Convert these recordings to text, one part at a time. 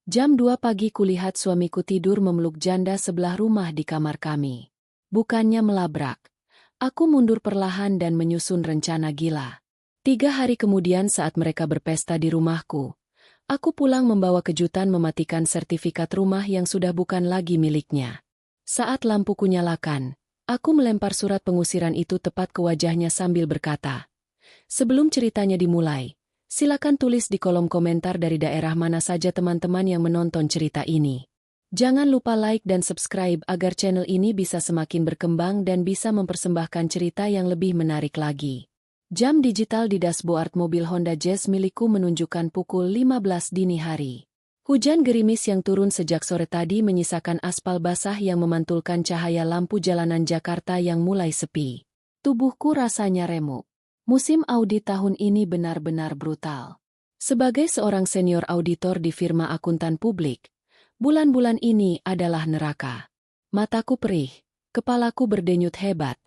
Jam 2 pagi kulihat suamiku tidur memeluk janda sebelah rumah di kamar kami. Bukannya melabrak. Aku mundur perlahan dan menyusun rencana gila. 3 hari kemudian saat mereka berpesta di rumahku, aku pulang membawa kejutan mematikan sertifikat rumah yang sudah bukan lagi miliknya. Saat lampuku nyalakan, aku melempar surat pengusiran itu tepat ke wajahnya sambil berkata, "Sebelum ceritanya dimulai, silakan tulis di kolom komentar dari daerah mana saja teman-teman yang menonton cerita ini. Jangan lupa like dan subscribe agar channel ini bisa semakin berkembang dan bisa mempersembahkan cerita yang lebih menarik lagi." Jam digital di dashboard mobil Honda Jazz milikku menunjukkan pukul 15 dini hari. Hujan gerimis yang turun sejak sore tadi menyisakan aspal basah yang memantulkan cahaya lampu jalanan Jakarta yang mulai sepi. Tubuhku rasanya remuk. Musim audit tahun ini benar-benar brutal. Sebagai seorang senior auditor di firma akuntan publik, bulan-bulan ini adalah neraka. Mataku perih, kepalaku berdenyut hebat,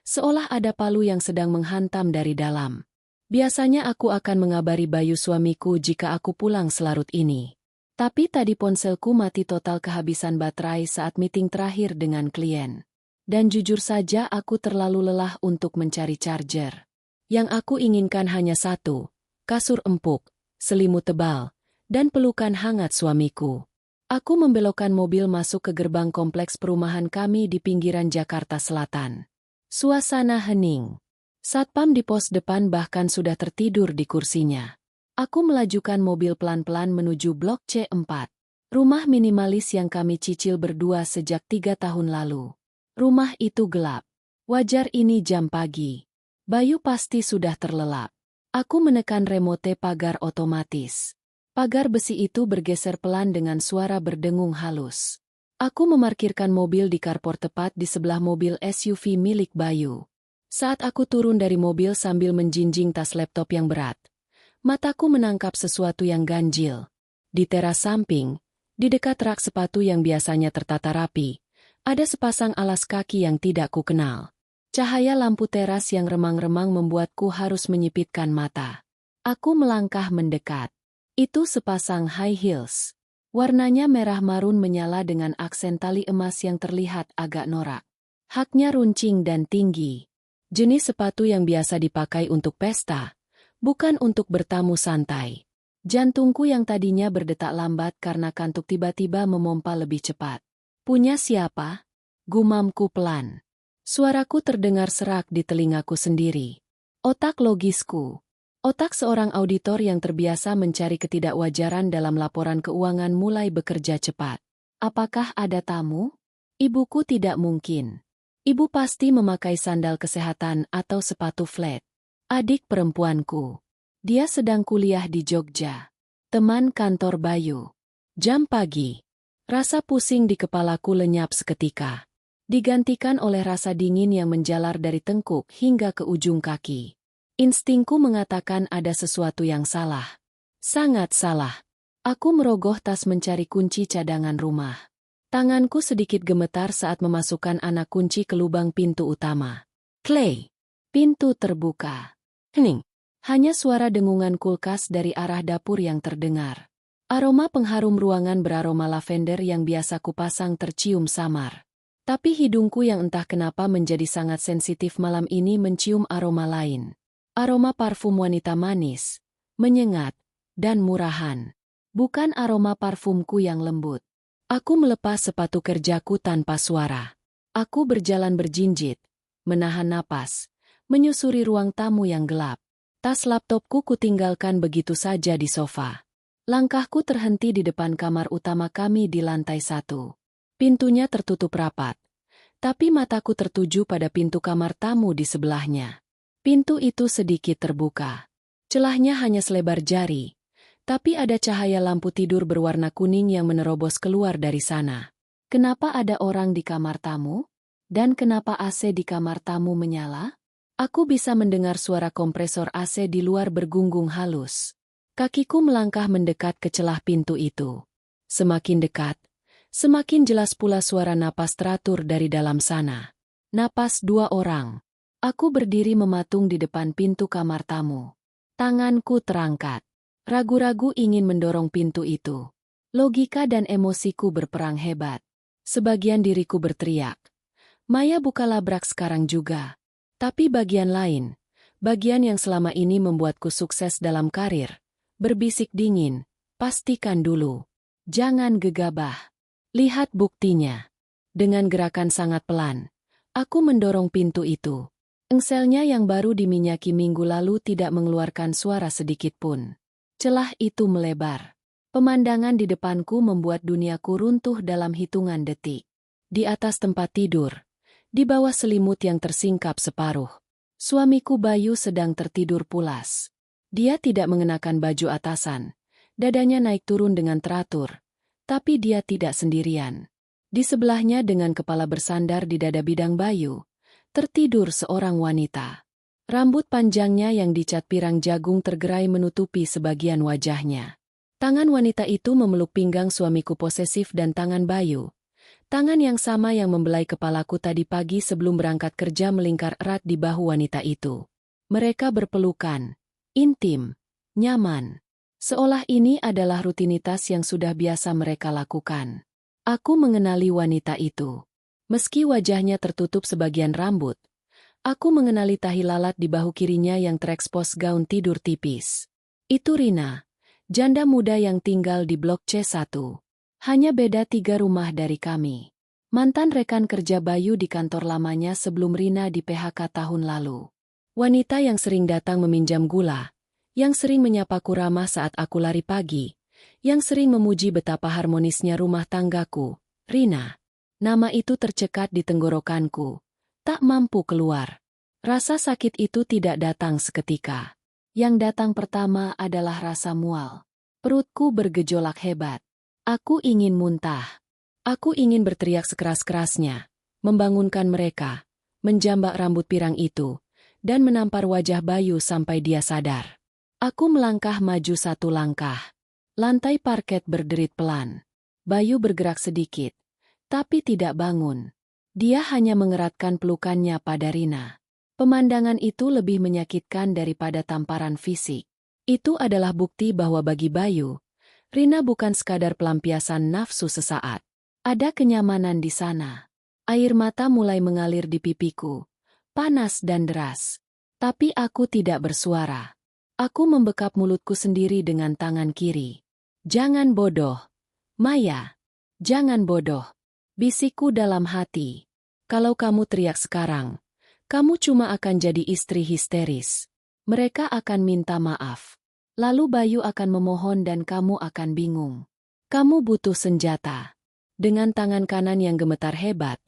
seolah ada palu yang sedang menghantam dari dalam. Biasanya aku akan mengabari Bayu suamiku jika aku pulang selarut ini. Tapi tadi ponselku mati total kehabisan baterai saat meeting terakhir dengan klien. Dan jujur saja aku terlalu lelah untuk mencari charger. Yang aku inginkan hanya satu, kasur empuk, selimut tebal, dan pelukan hangat suamiku. Aku membelokkan mobil masuk ke gerbang kompleks perumahan kami di pinggiran Jakarta Selatan. Suasana hening. Satpam di pos depan bahkan sudah tertidur di kursinya. Aku melajukan mobil pelan-pelan menuju blok C4. Rumah minimalis yang kami cicil berdua sejak 3 tahun lalu. Rumah itu gelap. Wajar ini jam pagi. Bayu pasti sudah terlelap. Aku menekan remote pagar otomatis. Pagar besi itu bergeser pelan dengan suara berdengung halus. Aku memarkirkan mobil di carport tepat di sebelah mobil SUV milik Bayu. Saat aku turun dari mobil sambil menjinjing tas laptop yang berat, mataku menangkap sesuatu yang ganjil. Di teras samping, di dekat rak sepatu yang biasanya tertata rapi, ada sepasang alas kaki yang tidak kukenal. Cahaya lampu teras yang remang-remang membuatku harus menyipitkan mata. Aku melangkah mendekat. Itu sepasang high heels. Warnanya merah marun menyala dengan aksen tali emas yang terlihat agak norak. Haknya runcing dan tinggi. Jenis sepatu yang biasa dipakai untuk pesta, bukan untuk bertamu santai. Jantungku yang tadinya berdetak lambat karena kantuk tiba-tiba memompa lebih cepat. "Punya siapa?" gumamku pelan. Suaraku terdengar serak di telingaku sendiri. Otak logisku. Otak seorang auditor yang terbiasa mencari ketidakwajaran dalam laporan keuangan mulai bekerja cepat. Apakah ada tamu? Ibuku tidak mungkin. Ibu pasti memakai sandal kesehatan atau sepatu flat. Adik perempuanku. Dia sedang kuliah di Jogja. Teman kantor Bayu. Jam pagi. Rasa pusing di kepalaku lenyap seketika. Digantikan oleh rasa dingin yang menjalar dari tengkuk hingga ke ujung kaki. Instingku mengatakan ada sesuatu yang salah. Sangat salah. Aku merogoh tas mencari kunci cadangan rumah. Tanganku sedikit gemetar saat memasukkan anak kunci ke lubang pintu utama. Clay. Pintu terbuka. Hening. Hanya suara dengungan kulkas dari arah dapur yang terdengar. Aroma pengharum ruangan beraroma lavender yang biasa kupasang tercium samar. Tapi hidungku yang entah kenapa menjadi sangat sensitif malam ini mencium aroma lain. Aroma parfum wanita manis, menyengat, dan murahan. Bukan aroma parfumku yang lembut. Aku melepas sepatu kerjaku tanpa suara. Aku berjalan berjinjit, menahan napas, menyusuri ruang tamu yang gelap. Tas laptopku kutinggalkan begitu saja di sofa. Langkahku terhenti di depan kamar utama kami di lantai 1. Pintunya tertutup rapat, tapi mataku tertuju pada pintu kamar tamu di sebelahnya. Pintu itu sedikit terbuka. Celahnya hanya selebar jari, tapi ada cahaya lampu tidur berwarna kuning yang menerobos keluar dari sana. Kenapa ada orang di kamar tamu? Dan kenapa AC di kamar tamu menyala? Aku bisa mendengar suara kompresor AC di luar bergunggung halus. Kakiku melangkah mendekat ke celah pintu itu. Semakin dekat, semakin jelas pula suara napas teratur dari dalam sana. Napas 2 orang. Aku berdiri mematung di depan pintu kamar tamu. Tanganku terangkat. Ragu-ragu ingin mendorong pintu itu. Logika dan emosiku berperang hebat. Sebagian diriku berteriak, Maya buka labrak sekarang juga. Tapi bagian lain, bagian yang selama ini membuatku sukses dalam karir, berbisik dingin, pastikan dulu. Jangan gegabah. Lihat buktinya. Dengan gerakan sangat pelan, aku mendorong pintu itu. Engselnya yang baru diminyaki minggu lalu tidak mengeluarkan suara sedikit pun. Celah itu melebar. Pemandangan di depanku membuat duniaku runtuh dalam hitungan detik. Di atas tempat tidur, di bawah selimut yang tersingkap separuh, suamiku Bayu sedang tertidur pulas. Dia tidak mengenakan baju atasan, dadanya naik turun dengan teratur, tapi dia tidak sendirian. Di sebelahnya dengan kepala bersandar di dada bidang Bayu, tertidur seorang wanita. Rambut panjangnya yang dicat pirang jagung tergerai menutupi sebagian wajahnya. Tangan wanita itu memeluk pinggang suamiku posesif dan tangan Bayu. Tangan yang sama yang membelai kepalaku tadi pagi sebelum berangkat kerja melingkar erat di bahu wanita itu. Mereka berpelukan, intim, nyaman. Seolah ini adalah rutinitas yang sudah biasa mereka lakukan. Aku mengenali wanita itu. Meski wajahnya tertutup sebagian rambut, aku mengenali tahi lalat di bahu kirinya yang terekspos gaun tidur tipis. Itu Rina. Janda muda yang tinggal di blok C1. Hanya beda 3 rumah dari kami. Mantan rekan kerja Bayu di kantor lamanya sebelum Rina di PHK tahun lalu. Wanita yang sering datang meminjam gula, yang sering menyapaku ramah saat aku lari pagi, yang sering memuji betapa harmonisnya rumah tanggaku, Rina. Nama itu tercekat di tenggorokanku. Tak mampu keluar. Rasa sakit itu tidak datang seketika. Yang datang pertama adalah rasa mual. Perutku bergejolak hebat. Aku ingin muntah. Aku ingin berteriak sekeras-kerasnya, membangunkan mereka, menjambak rambut pirang itu, dan menampar wajah Bayu sampai dia sadar. Aku melangkah maju 1 langkah. Lantai parket berderit pelan. Bayu bergerak sedikit, tapi tidak bangun. Dia hanya mengeratkan pelukannya pada Rina. Pemandangan itu lebih menyakitkan daripada tamparan fisik. Itu adalah bukti bahwa bagi Bayu, Rina bukan sekadar pelampiasan nafsu sesaat. Ada kenyamanan di sana. Air mata mulai mengalir di pipiku, panas dan deras. Tapi aku tidak bersuara. Aku membekap mulutku sendiri dengan tangan kiri. Jangan bodoh, Maya. Jangan bodoh. Bisikku dalam hati. Kalau kamu teriak sekarang, kamu cuma akan jadi istri histeris. Mereka akan minta maaf. Lalu Bayu akan memohon dan kamu akan bingung. Kamu butuh senjata. Dengan tangan kanan yang gemetar hebat,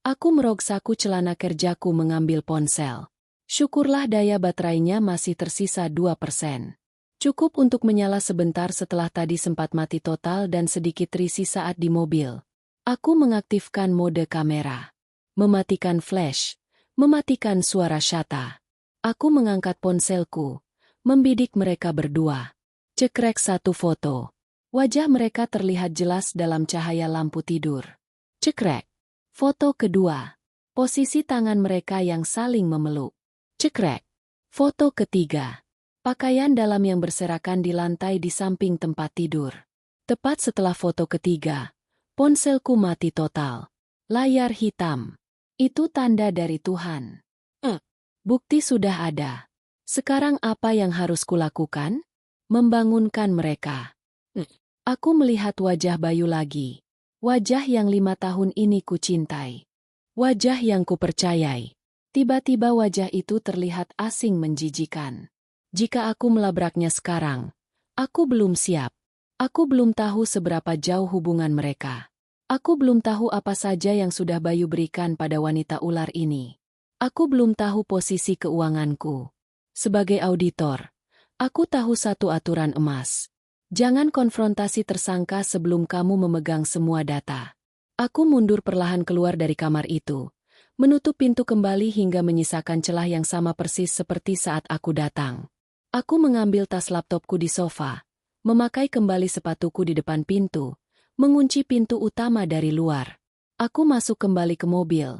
aku merogsaku celana kerjaku mengambil ponsel. Syukurlah daya baterainya masih tersisa 2%. Cukup untuk menyala sebentar setelah tadi sempat mati total dan sedikit risih saat di mobil. Aku mengaktifkan mode kamera. Mematikan flash. Mematikan suara syata. Aku mengangkat ponselku, membidik mereka berdua. Cekrek 1 foto. Wajah mereka terlihat jelas dalam cahaya lampu tidur. Cekrek. Foto kedua. Posisi tangan mereka yang saling memeluk. Cekrek. Foto ketiga. Pakaian dalam yang berserakan di lantai di samping tempat tidur. Tepat setelah foto ketiga, ponselku mati total. Layar hitam. Itu tanda dari Tuhan. Bukti sudah ada. Sekarang apa yang harus kulakukan? Membangunkan mereka. Aku melihat wajah Bayu lagi. Wajah yang 5 tahun ini kucintai. Wajah yang kupercayai. Tiba-tiba wajah itu terlihat asing menjijikan. Jika aku melabraknya sekarang, aku belum siap. Aku belum tahu seberapa jauh hubungan mereka. Aku belum tahu apa saja yang sudah Bayu berikan pada wanita ular ini. Aku belum tahu posisi keuanganku. Sebagai auditor, aku tahu satu aturan emas. Jangan konfrontasi tersangka sebelum kamu memegang semua data. Aku mundur perlahan keluar dari kamar itu, menutup pintu kembali hingga menyisakan celah yang sama persis seperti saat aku datang. Aku mengambil tas laptopku di sofa, memakai kembali sepatuku di depan pintu, mengunci pintu utama dari luar. Aku masuk kembali ke mobil,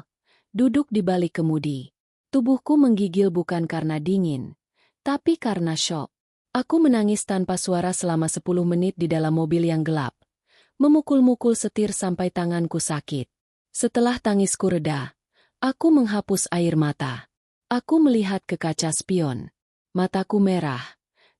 duduk di balik kemudi. Tubuhku menggigil bukan karena dingin, tapi karena syok. Aku menangis tanpa suara selama 10 menit di dalam mobil yang gelap, memukul-mukul setir sampai tanganku sakit. Setelah tangisku reda, aku menghapus air mata. Aku melihat ke kaca spion. Mataku merah,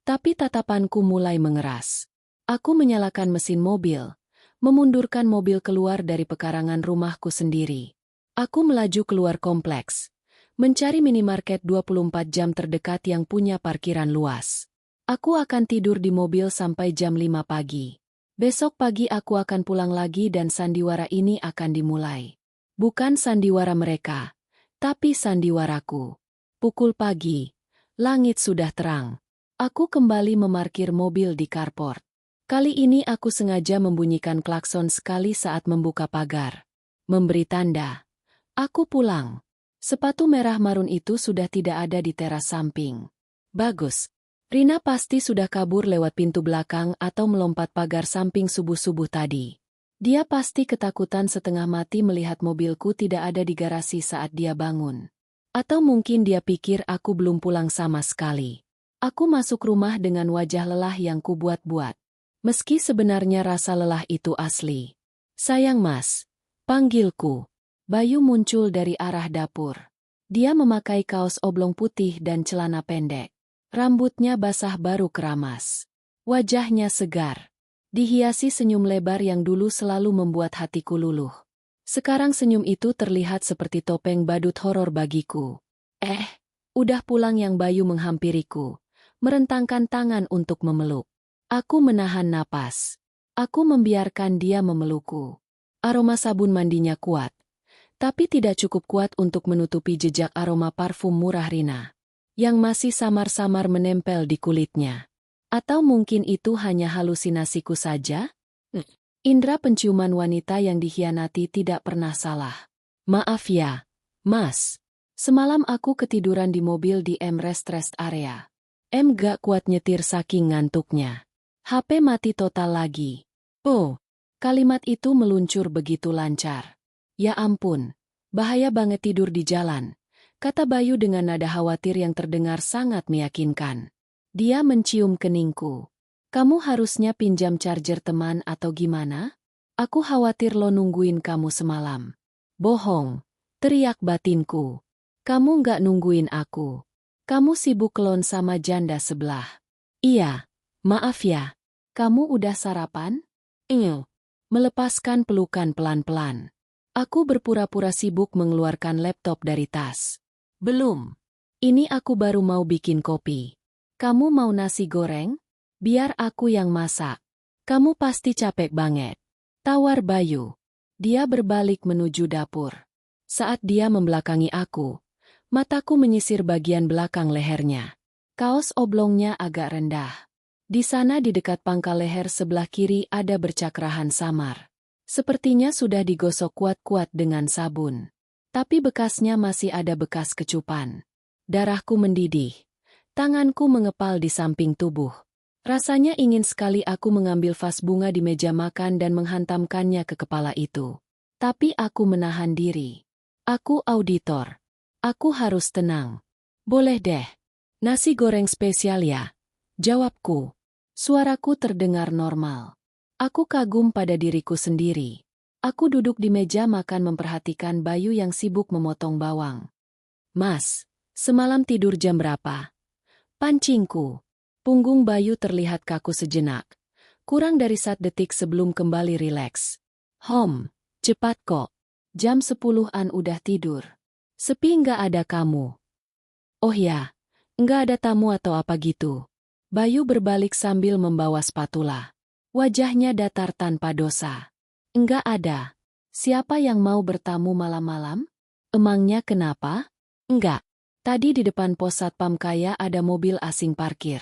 tapi tatapanku mulai mengeras. Aku menyalakan mesin mobil, memundurkan mobil keluar dari pekarangan rumahku sendiri. Aku melaju keluar kompleks, mencari minimarket 24 jam terdekat yang punya parkiran luas. Aku akan tidur di mobil sampai jam 5 pagi. Besok pagi aku akan pulang lagi dan sandiwara ini akan dimulai. Bukan sandiwara mereka, tapi sandiwaraku. Pukul pagi, langit sudah terang. Aku kembali memarkir mobil di carport. Kali ini aku sengaja membunyikan klakson sekali saat membuka pagar. Memberi tanda. Aku pulang. Sepatu merah marun itu sudah tidak ada di teras samping. Bagus. Rina pasti sudah kabur lewat pintu belakang atau melompat pagar samping subuh-subuh tadi. Dia pasti ketakutan setengah mati melihat mobilku tidak ada di garasi saat dia bangun. Atau mungkin dia pikir aku belum pulang sama sekali. Aku masuk rumah dengan wajah lelah yang kubuat-buat. Meski sebenarnya rasa lelah itu asli. Sayang Mas, panggilku. Bayu muncul dari arah dapur. Dia memakai kaos oblong putih dan celana pendek. Rambutnya basah baru keramas. Wajahnya segar. Dihiasi senyum lebar yang dulu selalu membuat hatiku luluh. Sekarang senyum itu terlihat seperti topeng badut horor bagiku. Udah pulang yang Bayu menghampiriku, merentangkan tangan untuk memeluk. Aku menahan napas. Aku membiarkan dia memelukku. Aroma sabun mandinya kuat. Tapi tidak cukup kuat untuk menutupi jejak aroma parfum murah Rina, yang masih samar-samar menempel di kulitnya. Atau mungkin itu hanya halusinasiku saja? Indra penciuman wanita yang dikhianati tidak pernah salah. Maaf ya, Mas. Semalam aku ketiduran di mobil di Rest area. Gak kuat nyetir saking ngantuknya. HP mati total lagi. Oh, kalimat itu meluncur begitu lancar. Ya ampun, bahaya banget tidur di jalan, kata Bayu dengan nada khawatir yang terdengar sangat meyakinkan. Dia mencium keningku. Kamu harusnya pinjam charger teman atau gimana? Aku khawatir lo nungguin kamu semalam. Bohong, teriak batinku. Kamu nggak nungguin aku. Kamu sibuk kelon sama janda sebelah. Iya, maaf ya. Kamu udah sarapan? Melepaskan pelukan pelan-pelan. Aku berpura-pura sibuk mengeluarkan laptop dari tas. Belum. Ini aku baru mau bikin kopi. Kamu mau nasi goreng? Biar aku yang masak. Kamu pasti capek banget. Tawar Bayu. Dia berbalik menuju dapur. Saat dia membelakangi aku, mataku menyisir bagian belakang lehernya. Kaos oblongnya agak rendah. Di sana di dekat pangkal leher sebelah kiri ada bercakrahan samar. Sepertinya sudah digosok kuat-kuat dengan sabun. Tapi bekasnya masih ada bekas kecupan. Darahku mendidih. Tanganku mengepal di samping tubuh. Rasanya ingin sekali aku mengambil vas bunga di meja makan dan menghantamkannya ke kepala itu. Tapi aku menahan diri. Aku auditor. Aku harus tenang. Boleh deh. Nasi goreng spesial ya? Jawabku. Suaraku terdengar normal. Aku kagum pada diriku sendiri. Aku duduk di meja makan memperhatikan Bayu yang sibuk memotong bawang. Mas, semalam tidur jam berapa? Pancingku. Punggung Bayu terlihat kaku sejenak. Kurang dari 1 detik sebelum kembali rileks. Cepat kok. Jam 10-an udah tidur. Sepi nggak ada kamu. Oh ya, nggak ada tamu atau apa gitu. Bayu berbalik sambil membawa spatula. Wajahnya datar tanpa dosa. Enggak ada. Siapa yang mau bertamu malam-malam? Emangnya kenapa? Enggak. Tadi di depan pos satpam kaya ada mobil asing parkir.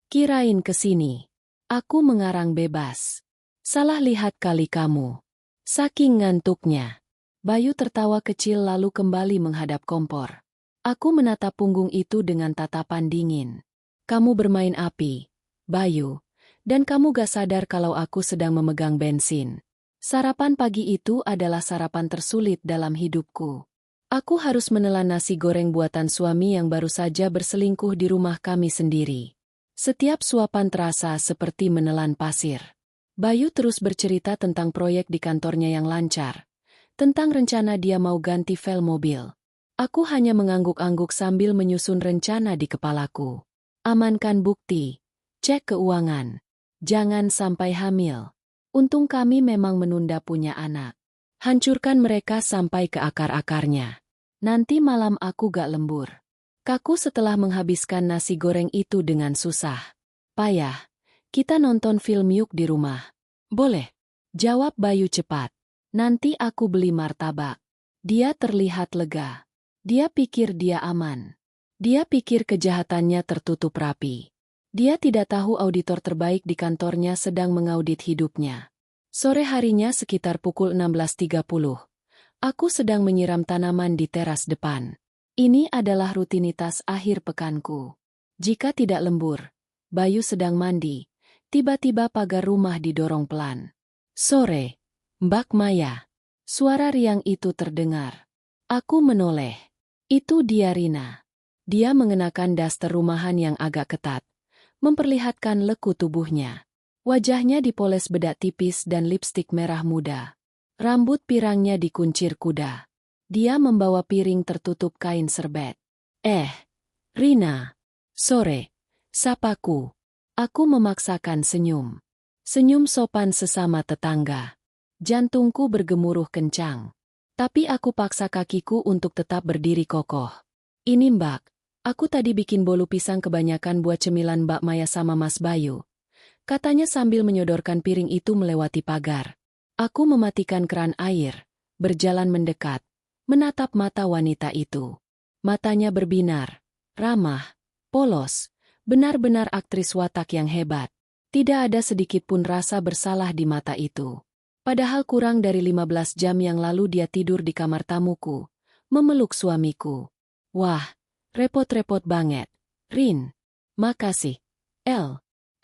Kirain ke sini. Aku mengarang bebas. Salah lihat kali kamu. Saking ngantuknya. Bayu tertawa kecil lalu kembali menghadap kompor. Aku menatap punggung itu dengan tatapan dingin. Kamu bermain api, Bayu. Dan kamu gak sadar kalau aku sedang memegang bensin. Sarapan pagi itu adalah sarapan tersulit dalam hidupku. Aku harus menelan nasi goreng buatan suami yang baru saja berselingkuh di rumah kami sendiri. Setiap suapan terasa seperti menelan pasir. Bayu terus bercerita tentang proyek di kantornya yang lancar, tentang rencana dia mau ganti vel mobil. Aku hanya mengangguk-angguk sambil menyusun rencana di kepalaku. Amankan bukti, cek keuangan, jangan sampai hamil. Untung kami memang menunda punya anak. Hancurkan mereka sampai ke akar-akarnya. Nanti malam aku gak lembur. Kaku setelah menghabiskan nasi goreng itu dengan susah. Payah, kita nonton film yuk di rumah. Boleh, jawab Bayu cepat. Nanti aku beli martabak. Dia terlihat lega. Dia pikir dia aman. Dia pikir kejahatannya tertutup rapi. Dia tidak tahu auditor terbaik di kantornya sedang mengaudit hidupnya. Sore harinya sekitar pukul 16.30. Aku sedang menyiram tanaman di teras depan. Ini adalah rutinitas akhir pekanku. Jika tidak lembur, Bayu sedang mandi. Tiba-tiba pagar rumah didorong pelan. Sore, Mbak Maya. Suara riang itu terdengar. Aku menoleh. Itu dia Rina. Dia mengenakan daster rumahan yang agak ketat, memperlihatkan leku tubuhnya. Wajahnya dipoles bedak tipis dan lipstik merah muda. Rambut pirangnya dikuncir kuda. Dia membawa piring tertutup kain serbet. Rina. Sore. Sapaku. Aku memaksakan senyum. Senyum sopan sesama tetangga. Jantungku bergemuruh kencang. Tapi aku paksa kakiku untuk tetap berdiri kokoh. Ini Mbak, aku tadi bikin bolu pisang kebanyakan buat cemilan Mbak Maya sama Mas Bayu. Katanya sambil menyodorkan piring itu melewati pagar. Aku mematikan keran air, berjalan mendekat, menatap mata wanita itu. Matanya berbinar, ramah, polos, benar-benar aktris watak yang hebat. Tidak ada sedikit pun rasa bersalah di mata itu. Padahal kurang dari 15 jam yang lalu dia tidur di kamar tamuku, memeluk suamiku. Wah, repot-repot banget. Rin, makasih.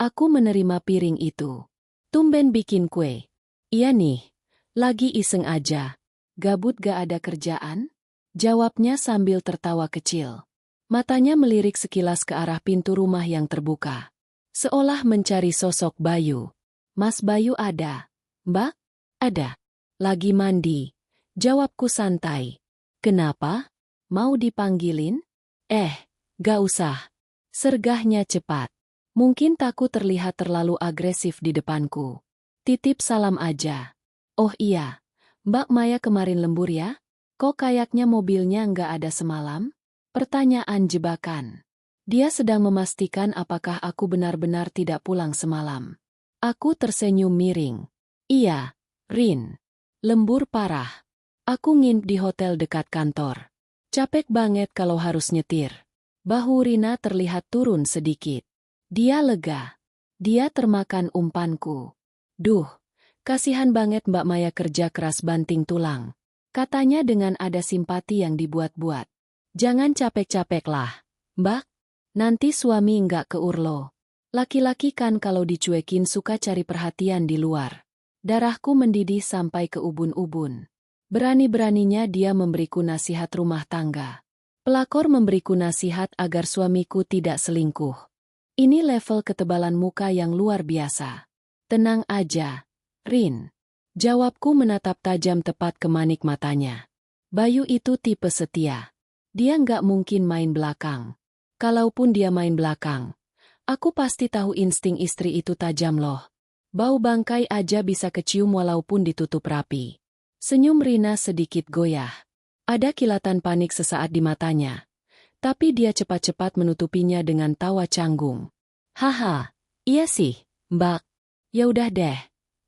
Aku menerima piring itu. Tumben bikin kue. Iya nih, lagi iseng aja. Gabut gak ada kerjaan? Jawabnya sambil tertawa kecil. Matanya melirik sekilas ke arah pintu rumah yang terbuka. Seolah mencari sosok Bayu. Mas Bayu ada. Mbak? Ada. Lagi mandi. Jawabku santai. Kenapa? Mau dipanggilin? Gak usah. Sergahnya cepat. Mungkin takut terlihat terlalu agresif di depanku. Titip salam aja. Oh iya. Mbak Maya kemarin lembur ya? Kok kayaknya mobilnya nggak ada semalam? Pertanyaan jebakan. Dia sedang memastikan apakah aku benar-benar tidak pulang semalam. Aku tersenyum miring. Iya. Rin. Lembur parah. Aku nginep di hotel dekat kantor. Capek banget kalau harus nyetir. Bahu Rina terlihat turun sedikit. Dia lega. Dia termakan umpanku. Duh, kasihan banget Mbak Maya kerja keras banting tulang. Katanya dengan ada simpati yang dibuat-buat. Jangan capek-capek lah, Mbak. Nanti suami nggak keurlo. Laki-laki kan kalau dicuekin suka cari perhatian di luar. Darahku mendidih sampai ke ubun-ubun. Berani-beraninya dia memberiku nasihat rumah tangga. Pelakor memberiku nasihat agar suamiku tidak selingkuh. Ini level ketebalan muka yang luar biasa. Tenang aja, Rin. Jawabku menatap tajam tepat ke manik matanya. Bayu itu tipe setia. Dia nggak mungkin main belakang. Kalaupun dia main belakang, aku pasti tahu insting istri itu tajam loh. Bau bangkai aja bisa kecium walaupun ditutup rapi. Senyum Rina sedikit goyah. Ada kilatan panik sesaat di matanya. Tapi dia cepat-cepat menutupinya dengan tawa canggung. Haha, iya sih, Mbak. Ya udah deh,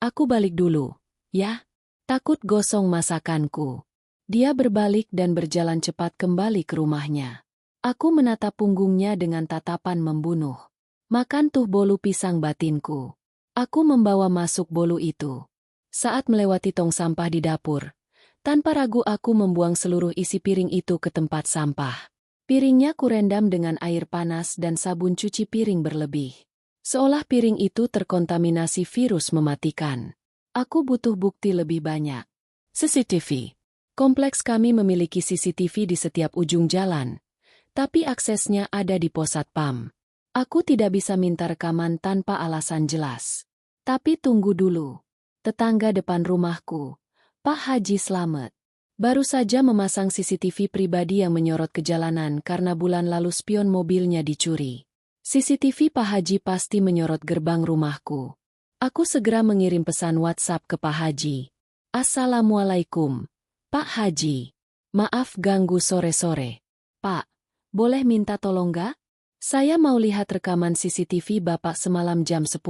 aku balik dulu, ya. Takut gosong masakanku. Dia berbalik dan berjalan cepat kembali ke rumahnya. Aku menatap punggungnya dengan tatapan membunuh. Makan tuh bolu pisang batinku. Aku membawa masuk bolu itu. Saat melewati tong sampah di dapur, tanpa ragu aku membuang seluruh isi piring itu ke tempat sampah. Piringnya kurendam dengan air panas dan sabun cuci piring berlebih. Seolah piring itu terkontaminasi virus mematikan. Aku butuh bukti lebih banyak. CCTV. Kompleks kami memiliki CCTV di setiap ujung jalan, tapi aksesnya ada di pos satpam. Aku tidak bisa minta rekaman tanpa alasan jelas. Tapi tunggu dulu. Tetangga depan rumahku, Pak Haji Slamet, baru saja memasang CCTV pribadi yang menyorot ke jalanan karena bulan lalu spion mobilnya dicuri. CCTV Pak Haji pasti menyorot gerbang rumahku. Aku segera mengirim pesan WhatsApp ke Pak Haji. Assalamualaikum, Pak Haji. Maaf ganggu sore-sore. Pak, boleh minta tolong gak? Saya mau lihat rekaman CCTV Bapak semalam jam 10.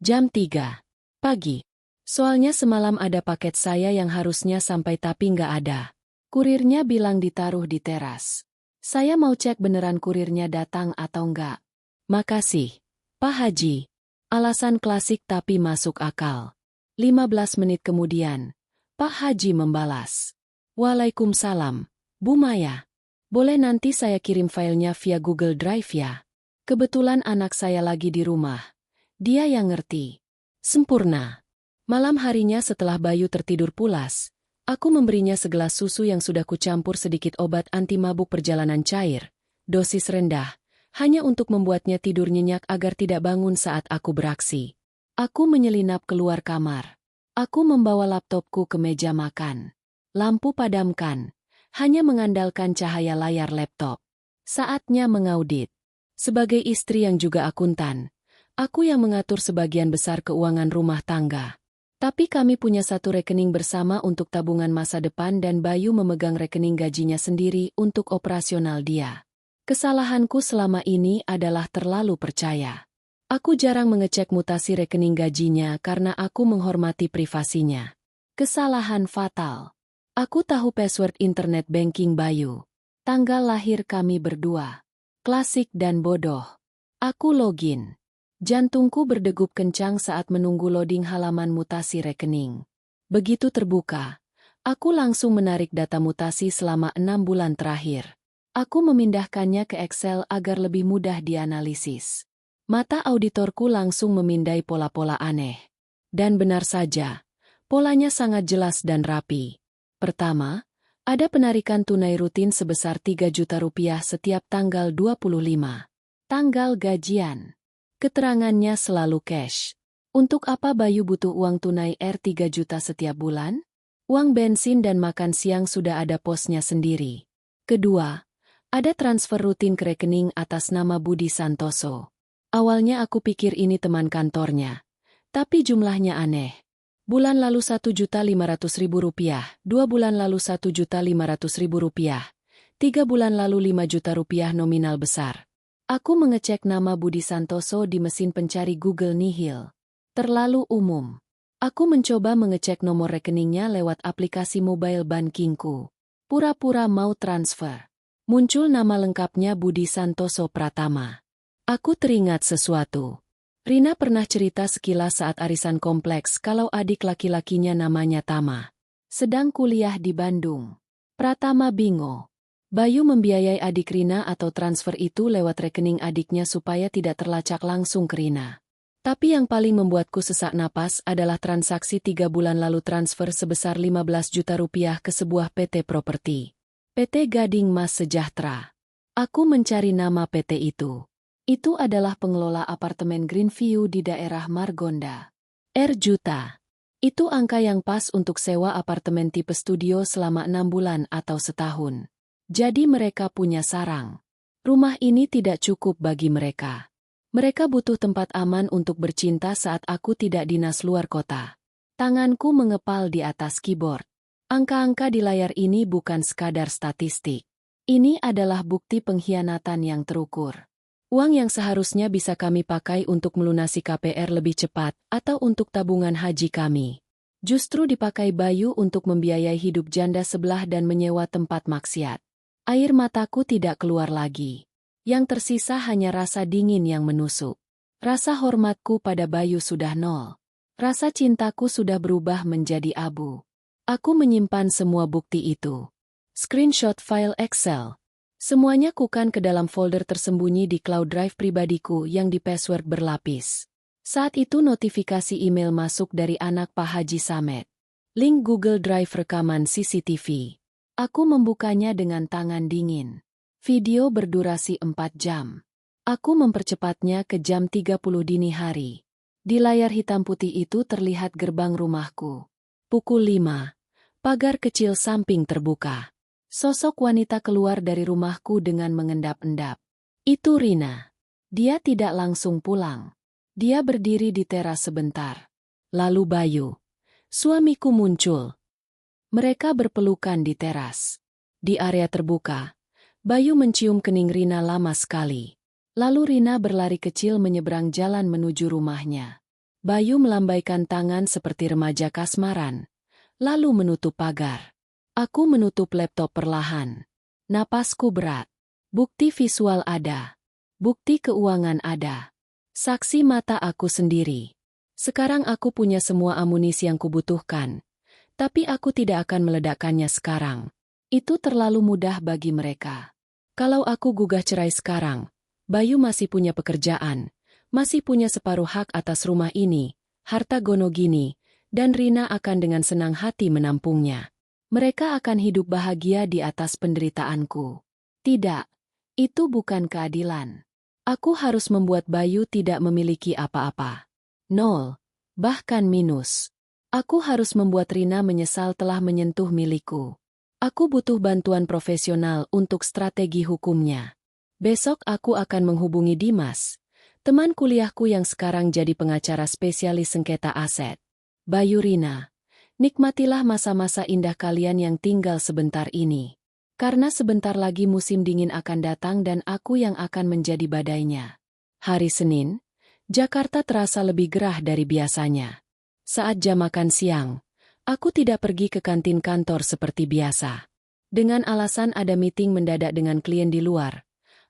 Jam 3 pagi. Soalnya semalam ada paket saya yang harusnya sampai tapi nggak ada. Kurirnya bilang ditaruh di teras. Saya mau cek beneran kurirnya datang atau nggak. Makasih, Pak Haji. Alasan klasik tapi masuk akal. 15 menit kemudian, Pak Haji membalas. Waalaikumsalam, Bu Maya. Boleh nanti saya kirim filenya via Google Drive ya? Kebetulan anak saya lagi di rumah. Dia yang ngerti. Sempurna. Malam harinya setelah Bayu tertidur pulas, aku memberinya segelas susu yang sudah kucampur sedikit obat anti mabuk perjalanan cair, dosis rendah, hanya untuk membuatnya tidur nyenyak agar tidak bangun saat aku beraksi. Aku menyelinap keluar kamar. Aku membawa laptopku ke meja makan. Lampu padamkan, hanya mengandalkan cahaya layar laptop. Saatnya mengaudit. Sebagai istri yang juga akuntan, aku yang mengatur sebagian besar keuangan rumah tangga. Tapi kami punya satu rekening bersama untuk tabungan masa depan dan Bayu memegang rekening gajinya sendiri untuk operasional dia. Kesalahanku selama ini adalah terlalu percaya. Aku jarang mengecek mutasi rekening gajinya karena aku menghormati privasinya. Kesalahan fatal. Aku tahu password internet banking Bayu. Tanggal lahir kami berdua. Klasik dan bodoh. Aku login. Jantungku berdegup kencang saat menunggu loading halaman mutasi rekening. Begitu terbuka, aku langsung menarik data mutasi selama 6 bulan terakhir. Aku memindahkannya ke Excel agar lebih mudah dianalisis. Mata auditorku langsung memindai pola-pola aneh. Dan benar saja, polanya sangat jelas dan rapi. Pertama, ada penarikan tunai rutin sebesar 3 juta rupiah setiap tanggal 25. Tanggal gajian. Keterangannya selalu cash. Untuk apa Bayu butuh uang tunai 3 juta setiap bulan? Uang bensin dan makan siang sudah ada posnya sendiri. Kedua, ada transfer rutin ke rekening atas nama Budi Santoso. Awalnya aku pikir ini teman kantornya. Tapi jumlahnya aneh. Bulan lalu 1.500.000 rupiah, 2 bulan lalu 1.500.000 rupiah, 3 bulan lalu 5 juta rupiah nominal besar. Aku mengecek nama Budi Santoso di mesin pencari Google nihil. Terlalu umum. Aku mencoba mengecek nomor rekeningnya lewat aplikasi mobile bankingku. Pura-pura mau transfer. Muncul nama lengkapnya Budi Santoso Pratama. Aku teringat sesuatu. Rina pernah cerita sekilas saat arisan kompleks kalau adik laki-lakinya namanya Tama. Sedang kuliah di Bandung. Pratama bingo. Bayu membiayai adik Rina atau transfer itu lewat rekening adiknya supaya tidak terlacak langsung ke Rina. Tapi yang paling membuatku sesak napas adalah transaksi 3 bulan lalu transfer sebesar 15 juta rupiah ke sebuah PT properti. PT Gading Mas Sejahtera. Aku mencari nama PT itu. Itu adalah pengelola apartemen Greenview di daerah Margonda. Juta. Itu angka yang pas untuk sewa apartemen tipe studio selama 6 bulan atau setahun. Jadi mereka punya sarang. Rumah ini tidak cukup bagi mereka. Mereka butuh tempat aman untuk bercinta saat aku tidak dinas luar kota. Tanganku mengepal di atas keyboard. Angka-angka di layar ini bukan sekadar statistik. Ini adalah bukti pengkhianatan yang terukur. Uang yang seharusnya bisa kami pakai untuk melunasi KPR lebih cepat atau untuk tabungan haji kami. Justru dipakai Bayu untuk membiayai hidup janda sebelah dan menyewa tempat maksiat. Air mataku tidak keluar lagi. Yang tersisa hanya rasa dingin yang menusuk. Rasa hormatku pada Bayu sudah nol. Rasa cintaku sudah berubah menjadi abu. Aku menyimpan semua bukti itu. Screenshot file Excel. Semuanya kukan ke dalam folder tersembunyi di cloud drive pribadiku yang di-password berlapis. Saat itu notifikasi email masuk dari anak Pak Haji Samet. Link Google Drive rekaman CCTV. Aku membukanya dengan tangan dingin. Video berdurasi 4 jam. Aku mempercepatnya ke jam 30 dini hari. Di layar hitam putih itu terlihat gerbang rumahku. Pukul 5. Pagar kecil samping terbuka. Sosok wanita keluar dari rumahku dengan mengendap-endap. Itu Rina. Dia tidak langsung pulang. Dia berdiri di teras sebentar. Lalu Bayu, suamiku, muncul. Mereka berpelukan di teras. Di area terbuka, Bayu mencium kening Rina lama sekali. Lalu Rina berlari kecil menyeberang jalan menuju rumahnya. Bayu melambaikan tangan seperti remaja kasmaran, lalu menutup pagar. Aku menutup laptop perlahan. Napasku berat. Bukti visual ada. Bukti keuangan ada. Saksi mata aku sendiri. Sekarang aku punya semua amunisi yang kubutuhkan. Tapi aku tidak akan meledakkannya sekarang. Itu terlalu mudah bagi mereka. Kalau aku gugah cerai sekarang, Bayu masih punya pekerjaan, masih punya separuh hak atas rumah ini, harta gono gini, dan Rina akan dengan senang hati menampungnya. Mereka akan hidup bahagia di atas penderitaanku. Tidak, itu bukan keadilan. Aku harus membuat Bayu tidak memiliki apa-apa. Nol, bahkan minus. Aku harus membuat Rina menyesal telah menyentuh milikku. Aku butuh bantuan profesional untuk strategi hukumnya. Besok aku akan menghubungi Dimas, teman kuliahku yang sekarang jadi pengacara spesialis sengketa aset. Bayu, Rina, nikmatilah masa-masa indah kalian yang tinggal sebentar ini. Karena sebentar lagi musim dingin akan datang dan aku yang akan menjadi badainya. Hari Senin, Jakarta terasa lebih gerah dari biasanya. Saat jam makan siang, aku tidak pergi ke kantin kantor seperti biasa. Dengan alasan ada meeting mendadak dengan klien di luar,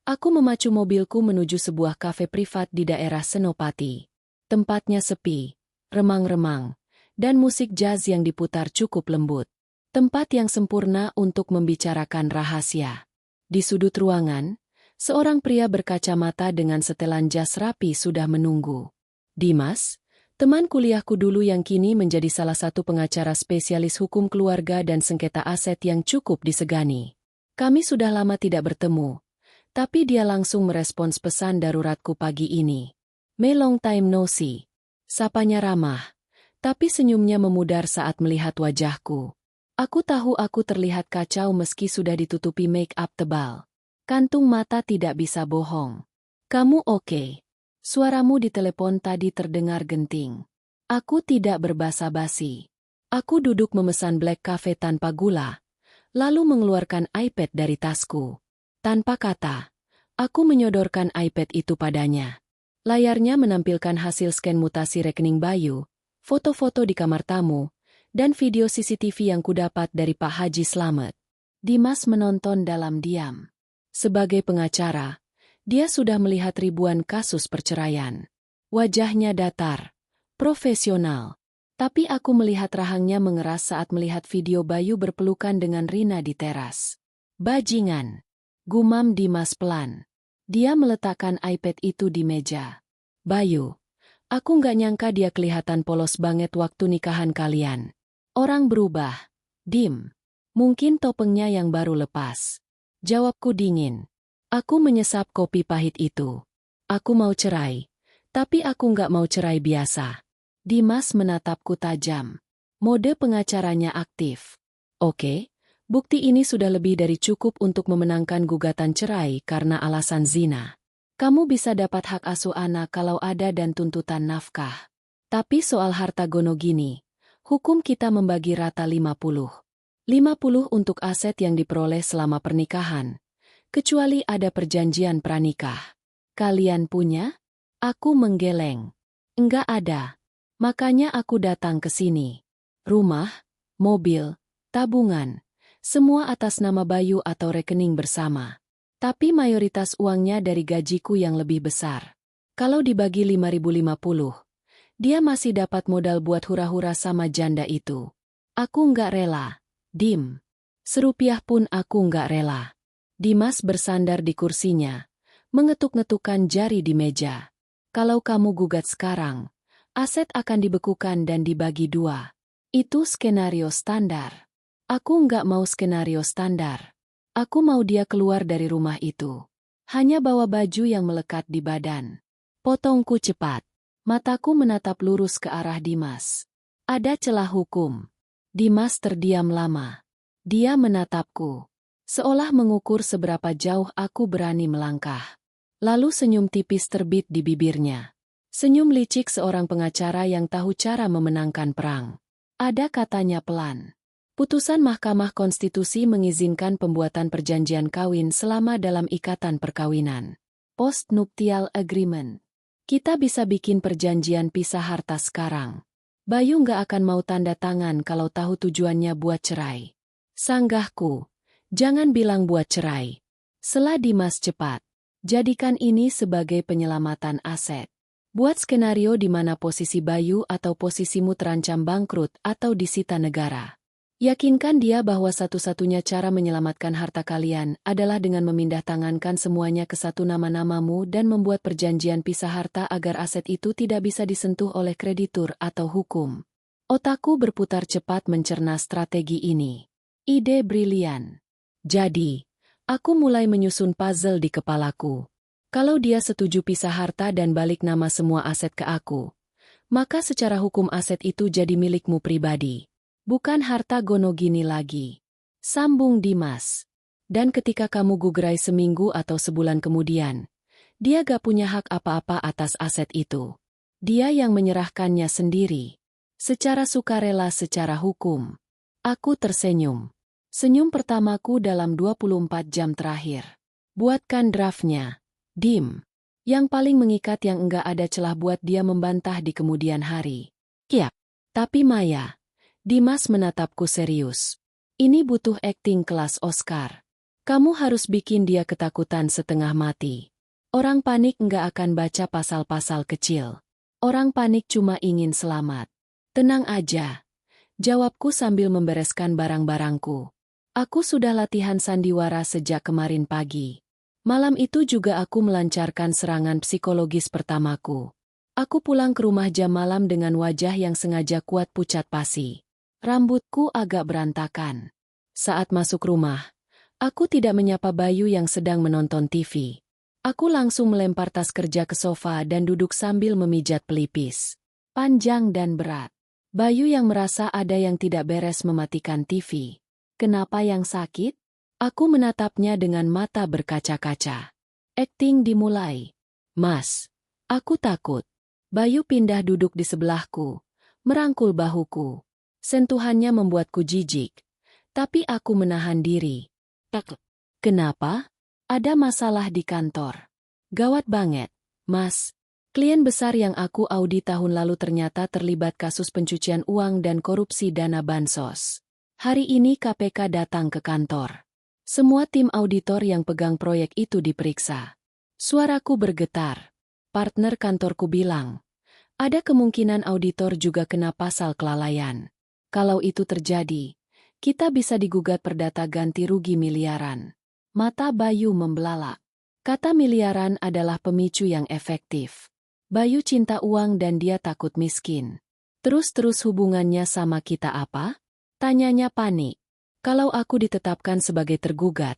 aku memacu mobilku menuju sebuah kafe privat di daerah Senopati. Tempatnya sepi, remang-remang, dan musik jazz yang diputar cukup lembut. Tempat yang sempurna untuk membicarakan rahasia. Di sudut ruangan, seorang pria berkacamata dengan setelan jas rapi sudah menunggu. Dimas, teman kuliahku dulu yang kini menjadi salah satu pengacara spesialis hukum keluarga dan sengketa aset yang cukup disegani. Kami sudah lama tidak bertemu. Tapi dia langsung merespons pesan daruratku pagi ini. "Me long time no see." Sapanya ramah, tapi senyumnya memudar saat melihat wajahku. Aku tahu aku terlihat kacau meski sudah ditutupi make up tebal. Kantung mata tidak bisa bohong. "Kamu oke?" Suaramu di telepon tadi terdengar genting. Aku tidak berbasa-basi. Aku duduk memesan black cafe tanpa gula, lalu mengeluarkan iPad dari tasku. Tanpa kata, aku menyodorkan iPad itu padanya. Layarnya menampilkan hasil scan mutasi rekening Bayu, foto-foto di kamar tamu, dan video CCTV yang kudapat dari Pak Haji Slamet. Dimas menonton dalam diam. Sebagai pengacara, dia sudah melihat ribuan kasus perceraian. Wajahnya datar, profesional. Tapi aku melihat rahangnya mengeras saat melihat video Bayu berpelukan dengan Rina di teras. "Bajingan," gumam Dimas pelan. Dia meletakkan iPad itu di meja. "Bayu, aku nggak nyangka dia kelihatan polos banget waktu nikahan kalian. Orang berubah, Dim. Mungkin topengnya yang baru lepas." Jawabku dingin. Aku menyesap kopi pahit itu. Aku mau cerai, tapi aku nggak mau cerai biasa. Dimas menatapku tajam. Mode pengacaranya aktif. "Oke. Bukti ini sudah lebih dari cukup untuk memenangkan gugatan cerai karena alasan zina. Kamu bisa dapat hak asuh anak kalau ada dan tuntutan nafkah. Tapi soal harta gono gini, hukum kita membagi rata 50. 50 untuk aset yang diperoleh selama pernikahan, kecuali ada perjanjian pranikah. Kalian punya?" Aku menggeleng. "Enggak ada. Makanya aku datang ke sini. Rumah, mobil, tabungan. Semua atas nama Bayu atau rekening bersama. Tapi mayoritas uangnya dari gajiku yang lebih besar. Kalau dibagi 5.050, dia masih dapat modal buat hura-hura sama janda itu. Aku nggak rela, Dim. Serupiah pun aku nggak rela." Dimas bersandar di kursinya, mengetuk-ngetukkan jari di meja. "Kalau kamu gugat sekarang, aset akan dibekukan dan dibagi 2. Itu skenario standar. Aku nggak mau skenario standar. Aku mau dia keluar dari rumah itu. Hanya bawa baju yang melekat di badan. Potongku cepat. Mataku menatap lurus ke arah Dimas. Ada celah hukum. Dimas terdiam lama. Dia menatapku. Seolah mengukur seberapa jauh aku berani melangkah. Lalu senyum tipis terbit di bibirnya. Senyum licik seorang pengacara yang tahu cara memenangkan perang. Ada katanya pelan. Putusan Mahkamah Konstitusi mengizinkan pembuatan perjanjian kawin selama dalam ikatan perkawinan. Post-nuptial agreement. Kita bisa bikin perjanjian pisah harta sekarang. Bayu nggak akan mau tanda tangan kalau tahu tujuannya buat cerai. Sanggahku, jangan bilang buat cerai. Sela Dimas cepat. Jadikan ini sebagai penyelamatan aset. Buat skenario di mana posisi Bayu atau posisimu terancam bangkrut atau disita negara. Yakinkan dia bahwa satu-satunya cara menyelamatkan harta kalian adalah dengan memindah tangankan semuanya ke satu nama-namamu dan membuat perjanjian pisah harta agar aset itu tidak bisa disentuh oleh kreditur atau hukum. Otakku berputar cepat mencerna strategi ini. Ide brilian. Jadi, aku mulai menyusun puzzle di kepalaku. Kalau dia setuju pisah harta dan balik nama semua aset ke aku, maka secara hukum aset itu jadi milikmu pribadi. Bukan harta Gonogini lagi. Sambung Dimas. Dan ketika kamu gugerai seminggu atau sebulan kemudian, dia gak punya hak apa-apa atas aset itu. Dia yang menyerahkannya sendiri. Secara sukarela secara hukum. Aku tersenyum. Senyum pertamaku dalam 24 jam terakhir. Buatkan draftnya. Dim. Yang paling mengikat yang enggak ada celah buat dia membantah di kemudian hari. Kiap. Tapi Maya. Dimas menatapku serius. Ini butuh akting kelas Oscar. Kamu harus bikin dia ketakutan setengah mati. Orang panik nggak akan baca pasal-pasal kecil. Orang panik cuma ingin selamat. Tenang aja. Jawabku sambil membereskan barang-barangku. Aku sudah latihan sandiwara sejak kemarin pagi. Malam itu juga aku melancarkan serangan psikologis pertamaku. Aku pulang ke rumah jam malam dengan wajah yang sengaja kuat pucat pasi. Rambutku agak berantakan. Saat masuk rumah, aku tidak menyapa Bayu yang sedang menonton TV. Aku langsung melempar tas kerja ke sofa dan duduk sambil memijat pelipis. Panjang dan berat. Bayu yang merasa ada yang tidak beres mematikan TV. Kenapa yang sakit? Aku menatapnya dengan mata berkaca-kaca. Akting dimulai. Mas, aku takut. Bayu pindah duduk di sebelahku, merangkul bahuku. Sentuhannya membuatku jijik, tapi aku menahan diri. Kenapa? Ada masalah di kantor. Gawat banget, Mas. Klien besar yang aku audit tahun lalu ternyata terlibat kasus pencucian uang dan korupsi dana bansos. Hari ini KPK datang ke kantor. Semua tim auditor yang pegang proyek itu diperiksa. Suaraku bergetar. Partner kantorku bilang, ada kemungkinan auditor juga kena pasal kelalaian. Kalau itu terjadi, kita bisa digugat perdata ganti rugi miliaran. Mata Bayu membelalak. Kata miliaran adalah pemicu yang efektif. Bayu cinta uang dan dia takut miskin. Terus hubungannya sama kita apa? Tanyanya panik. Kalau aku ditetapkan sebagai tergugat,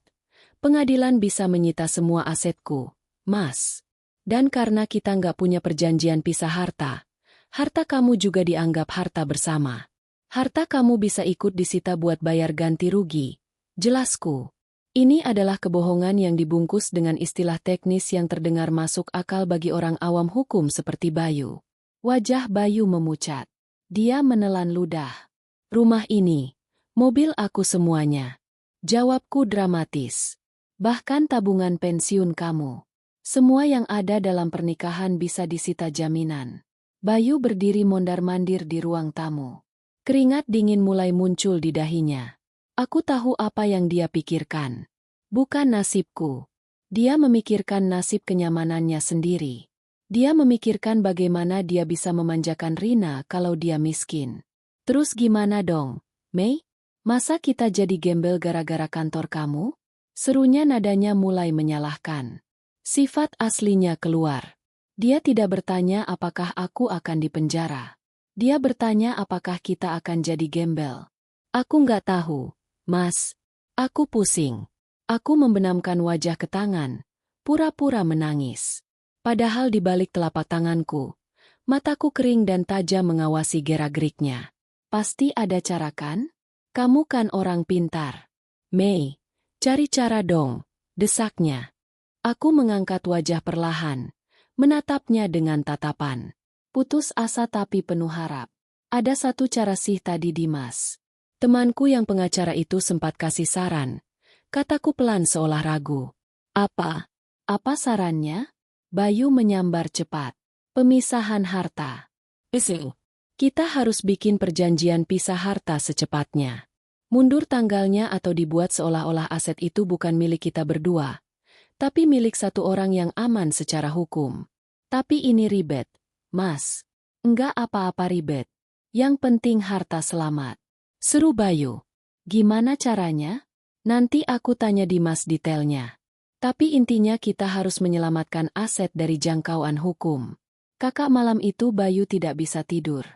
pengadilan bisa menyita semua asetku, Mas. Dan karena kita nggak punya perjanjian pisah harta, harta kamu juga dianggap harta bersama. Harta kamu bisa ikut disita buat bayar ganti rugi. Jelasku. Ini adalah kebohongan yang dibungkus dengan istilah teknis yang terdengar masuk akal bagi orang awam hukum seperti Bayu. Wajah Bayu memucat. Dia menelan ludah. Rumah ini, mobil aku semuanya. Jawabku dramatis. Bahkan tabungan pensiun kamu. Semua yang ada dalam pernikahan bisa disita jaminan. Bayu berdiri mondar-mandir di ruang tamu. Keringat dingin mulai muncul di dahinya. Aku tahu apa yang dia pikirkan. Bukan nasibku. Dia memikirkan nasib kenyamanannya sendiri. Dia memikirkan bagaimana dia bisa memanjakan Rina kalau dia miskin. Terus gimana dong, Mei? Masa kita jadi gembel gara-gara kantor kamu? Serunya nadanya mulai menyalahkan. Sifat aslinya keluar. Dia tidak bertanya apakah aku akan dipenjara. Dia bertanya apakah kita akan jadi gembel. Aku nggak tahu, Mas. Aku pusing. Aku membenamkan wajah ke tangan, pura-pura menangis. Padahal di balik telapak tanganku, Mataku kering dan tajam mengawasi gerak-geriknya. Pasti ada cara kan? Kamu kan orang pintar. Mei, cari cara dong, desaknya. Aku mengangkat wajah perlahan, menatapnya dengan tatapan. Putus asa tapi penuh harap. Ada satu cara sih tadi Dimas. Temanku yang pengacara itu sempat kasih saran. Kataku pelan seolah ragu. Apa? Apa sarannya? Bayu menyambar cepat. Pemisahan harta. Kita harus bikin perjanjian pisah harta secepatnya. Mundur tanggalnya atau dibuat seolah-olah aset itu bukan milik kita berdua, tapi milik satu orang yang aman secara hukum. Tapi ini ribet, Mas. Enggak apa-apa ribet. Yang penting harta selamat. Seru Bayu. Gimana caranya? Nanti aku tanya Dimas detailnya. Tapi intinya kita harus menyelamatkan aset dari jangkauan hukum. Kakak malam itu Bayu tidak bisa tidur.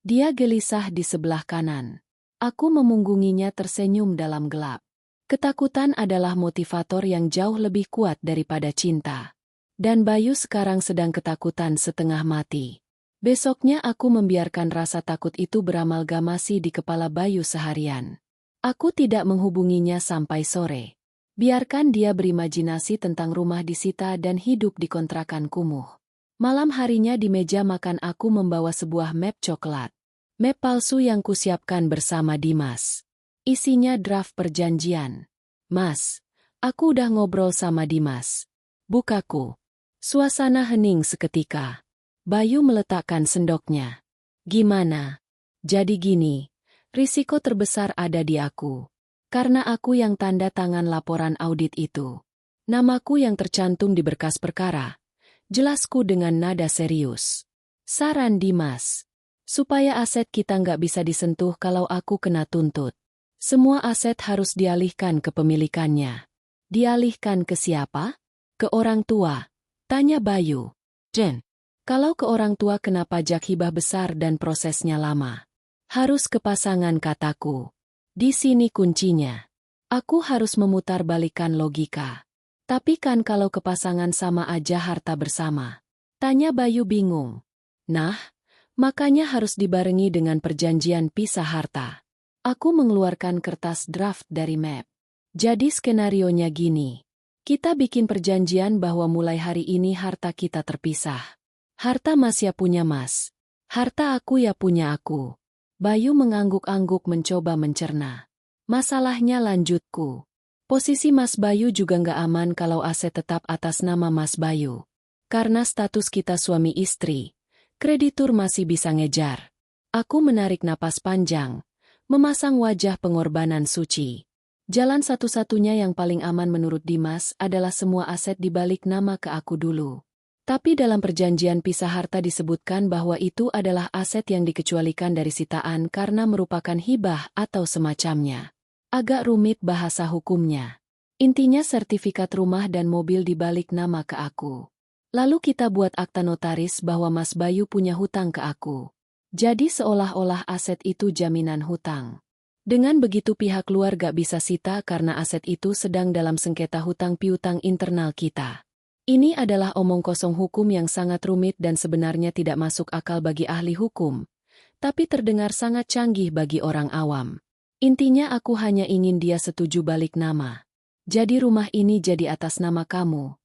Dia gelisah di sebelah kanan. Aku memunggunginya tersenyum dalam gelap. Ketakutan adalah motivator yang jauh lebih kuat daripada cinta. Dan Bayu sekarang sedang ketakutan setengah mati. Besoknya aku membiarkan rasa takut itu beramalgamasi di kepala Bayu seharian. Aku tidak menghubunginya sampai sore. Biarkan dia berimajinasi tentang rumah disita dan hidup di kontrakan kumuh. Malam harinya di meja makan aku membawa sebuah map coklat. Map palsu yang kusiapkan bersama Dimas. Isinya draft perjanjian. Mas, aku udah ngobrol sama Dimas. Bukaku. Suasana hening seketika. Bayu meletakkan sendoknya. Gimana? Jadi gini, risiko terbesar ada di aku. Karena aku yang tanda tangan laporan audit itu. Namaku yang tercantum di berkas perkara. Jelasku dengan nada serius. Saran Dimas. Supaya aset kita nggak bisa disentuh kalau aku kena tuntut. Semua aset harus dialihkan ke pemilikannya. Dialihkan ke siapa? Ke orang tua. Tanya Bayu. Jen. Kalau ke orang tua kena pajak hibah besar dan prosesnya lama. Harus ke pasangan kataku. Di sini kuncinya. Aku harus memutarbalikkan logika. Tapi kan kalau ke pasangan sama aja harta bersama. Tanya Bayu bingung. Nah, makanya harus dibarengi dengan perjanjian pisah harta. Aku mengeluarkan kertas draft dari map. Jadi skenarionya gini. Kita bikin perjanjian bahwa mulai hari ini harta kita terpisah. Harta Mas ya punya Mas. Harta aku ya punya aku. Bayu mengangguk-angguk mencoba mencerna. Masalahnya lanjutku. Posisi Mas Bayu juga nggak aman kalau aset tetap atas nama Mas Bayu. Karena status kita suami istri, kreditur masih bisa ngejar. Aku menarik napas panjang, memasang wajah pengorbanan suci. Jalan satu-satunya yang paling aman menurut Dimas adalah semua aset dibalik nama ke aku dulu. Tapi dalam perjanjian pisah harta disebutkan bahwa itu adalah aset yang dikecualikan dari sitaan karena merupakan hibah atau semacamnya. Agak rumit bahasa hukumnya. Intinya sertifikat rumah dan mobil dibalik nama ke aku. Lalu kita buat akta notaris bahwa Mas Bayu punya hutang ke aku. Jadi seolah-olah aset itu jaminan hutang. Dengan begitu pihak luar gak bisa sita karena aset itu sedang dalam sengketa hutang piutang internal kita. Ini adalah omong kosong hukum yang sangat rumit dan sebenarnya tidak masuk akal bagi ahli hukum. Tapi terdengar sangat canggih bagi orang awam. Intinya aku hanya ingin dia setuju balik nama. Jadi rumah ini jadi atas nama kamu.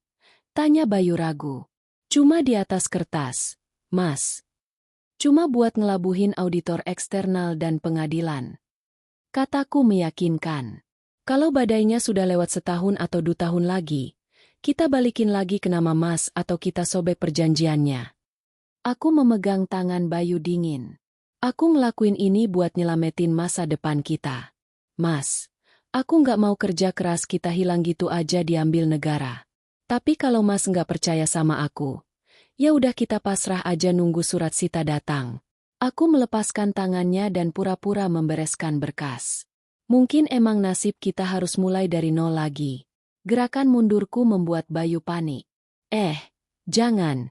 Tanya Bayu ragu. Cuma di atas kertas, Mas. Cuma buat ngelabuhin auditor eksternal dan pengadilan. Kataku meyakinkan. Kalau badainya sudah lewat setahun atau 2 tahun lagi, kita balikin lagi ke nama Mas atau kita sobek perjanjiannya. Aku memegang tangan Bayu dingin. Aku ngelakuin ini buat nyelamatin masa depan kita. Mas, aku nggak mau kerja keras kita hilang gitu aja diambil negara. Tapi kalau Mas nggak percaya sama aku, ya udah kita pasrah aja nunggu surat sita datang. Aku melepaskan tangannya dan pura-pura membereskan berkas. Mungkin emang nasib kita harus mulai dari nol lagi. Gerakan mundurku membuat Bayu panik. Jangan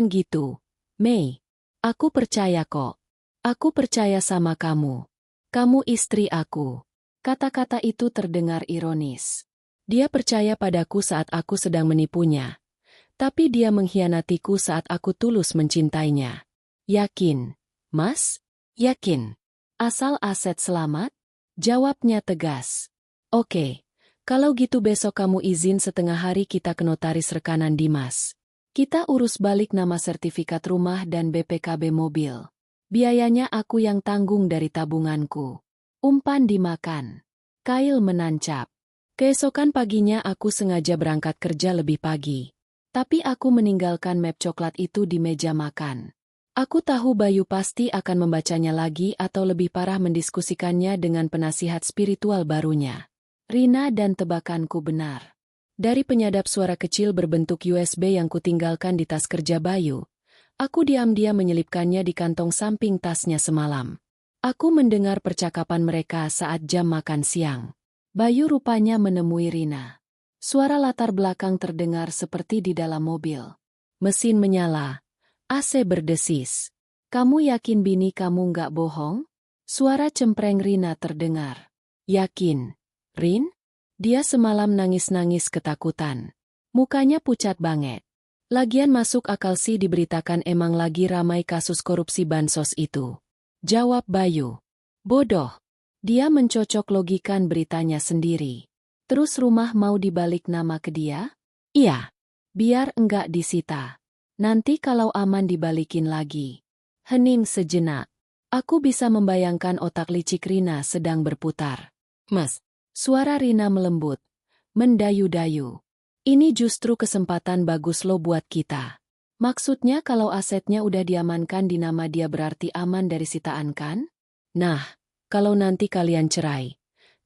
gitu. Mei, aku percaya kok. Aku percaya sama kamu. Kamu istri aku. Kata-kata itu terdengar ironis. Dia percaya padaku saat aku sedang menipunya. Tapi dia mengkhianatiku saat aku tulus mencintainya. Yakin, Mas? Yakin. Asal aset selamat? Jawabnya tegas. Oke, kalau gitu besok kamu izin setengah hari kita ke notaris rekanan Dimas. Kita urus balik nama sertifikat rumah dan BPKB mobil. Biayanya aku yang tanggung dari tabunganku. Umpan dimakan. Kail menancap. Keesokan paginya aku sengaja berangkat kerja lebih pagi. Tapi aku meninggalkan map coklat itu di meja makan. Aku tahu Bayu pasti akan membacanya lagi atau lebih parah mendiskusikannya dengan penasihat spiritual barunya. Rina dan tebakanku benar. Dari penyadap suara kecil berbentuk USB yang kutinggalkan di tas kerja Bayu, aku diam-diam menyelipkannya di kantong samping tasnya semalam. Aku mendengar percakapan mereka saat jam makan siang. Bayu rupanya menemui Rina. Suara latar belakang terdengar seperti di dalam mobil. Mesin menyala. AC berdesis. Kamu yakin bini kamu nggak bohong? Suara cempreng Rina terdengar. Yakin. Rin? Dia semalam nangis-nangis ketakutan. Mukanya pucat banget. Lagian masuk akal sih diberitakan emang lagi ramai kasus korupsi bansos itu. Jawab Bayu. Bodoh. Dia mencocok logikan beritanya sendiri. Terus rumah mau dibalik nama ke dia? Iya. Biar enggak disita. Nanti kalau aman dibalikin lagi. Hening sejenak. Aku bisa membayangkan otak licik Rina sedang berputar. Mas. Suara Rina melembut. Mendayu-dayu. Ini justru kesempatan bagus lo buat kita. Maksudnya kalau asetnya udah diamankan di nama dia berarti aman dari sitaan kan? Nah, kalau nanti kalian cerai,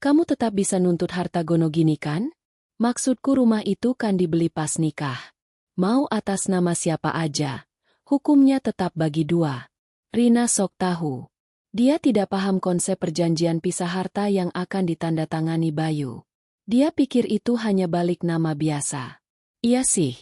kamu tetap bisa nuntut harta gono gini kan? Maksudku rumah itu kan dibeli pas nikah. Mau atas nama siapa aja, hukumnya tetap bagi dua. Rina sok tahu. Dia tidak paham konsep perjanjian pisah harta yang akan ditandatangani Bayu. Dia pikir itu hanya balik nama biasa. Iya sih,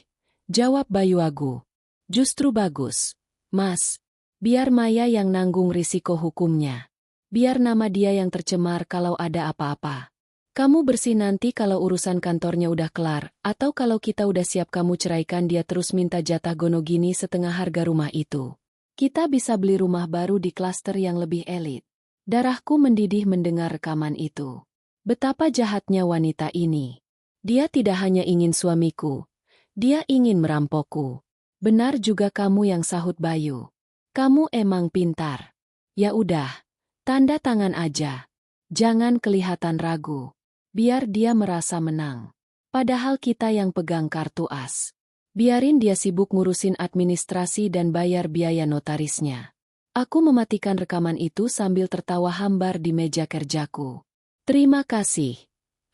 jawab Bayu Agu. Justru bagus. Mas, biar Maya yang nanggung risiko hukumnya. Biar nama dia yang tercemar kalau ada apa-apa. Kamu bersih nanti kalau urusan kantornya udah kelar, atau kalau kita udah siap kamu ceraikan dia terus minta jatah gono gini setengah harga rumah itu. Kita bisa beli rumah baru di klaster yang lebih elit. Darahku mendidih mendengar rekaman itu. Betapa jahatnya wanita ini. Dia tidak hanya ingin suamiku, dia ingin merampokku. Benar juga kamu yang sahut Bayu. Kamu emang pintar. Ya udah, tanda tangan aja. Jangan kelihatan ragu. Biar dia merasa menang. Padahal kita yang pegang kartu as. Biarin dia sibuk ngurusin administrasi dan bayar biaya notarisnya. Aku mematikan rekaman itu sambil tertawa hambar di meja kerjaku. Terima kasih,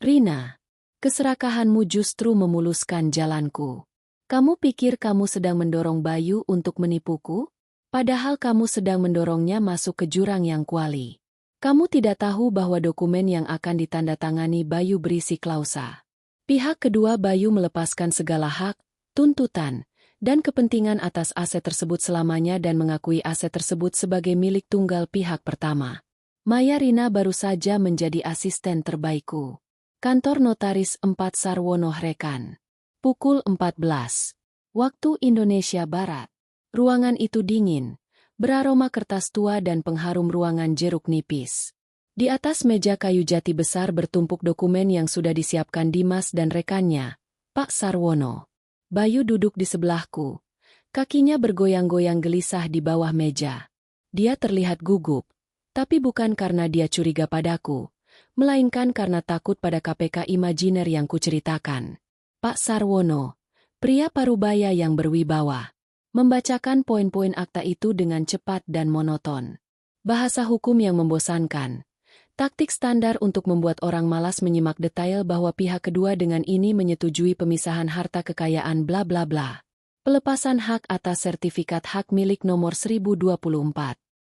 Rina. Keserakahanmu justru memuluskan jalanku. Kamu pikir kamu sedang mendorong Bayu untuk menipuku? Padahal kamu sedang mendorongnya masuk ke jurang yang kuali. Kamu tidak tahu bahwa dokumen yang akan ditandatangani Bayu berisi klausa. Pihak kedua Bayu melepaskan segala hak, tuntutan, dan kepentingan atas aset tersebut selamanya dan mengakui aset tersebut sebagai milik tunggal pihak pertama. Maya Rina baru saja menjadi asisten terbaikku. Kantor Notaris 4 Sarwono Rekan. Pukul 14. Waktu Indonesia Barat. Ruangan itu dingin. Beraroma kertas tua dan pengharum ruangan jeruk nipis. Di atas meja kayu jati besar bertumpuk dokumen yang sudah disiapkan Dimas dan rekannya, Pak Sarwono. Bayu duduk di sebelahku. Kakinya bergoyang-goyang gelisah di bawah meja. Dia terlihat gugup, tapi bukan karena dia curiga padaku, melainkan karena takut pada KPK imajiner yang kuceritakan. Pak Sarwono, pria parubaya yang berwibawa. Membacakan poin-poin akta itu dengan cepat dan monoton. Bahasa hukum yang membosankan. Taktik standar untuk membuat orang malas menyimak detail bahwa pihak kedua dengan ini menyetujui pemisahan harta kekayaan bla bla bla. Pelepasan hak atas sertifikat hak milik nomor 1024.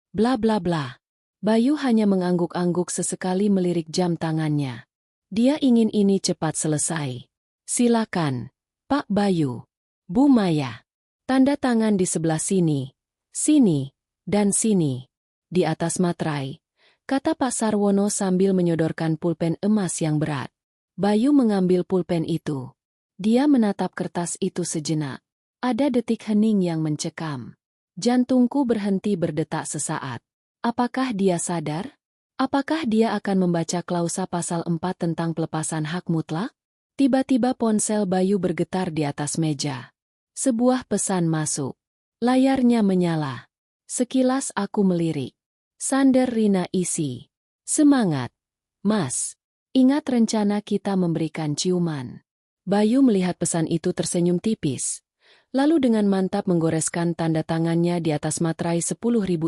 Bla bla bla. Bayu hanya mengangguk-angguk sesekali melirik jam tangannya. Dia ingin ini cepat selesai. Silakan, Pak Bayu. Bu Maya. Tanda tangan di sebelah sini, sini, dan sini. Di atas materai, kata Pak Sarwono sambil menyodorkan pulpen emas yang berat. Bayu mengambil pulpen itu. Dia menatap kertas itu sejenak. Ada detik hening yang mencekam. Jantungku berhenti berdetak sesaat. Apakah dia sadar? Apakah dia akan membaca klausa pasal 4 tentang pelepasan hak mutlak? Tiba-tiba ponsel Bayu bergetar di atas meja. Sebuah pesan masuk. Layarnya menyala. Sekilas aku melirik. Sander Rina isi. Semangat, Mas. Ingat rencana kita memberikan ciuman. Bayu melihat pesan itu tersenyum tipis. Lalu dengan mantap menggoreskan tanda tangannya di atas materai 10.000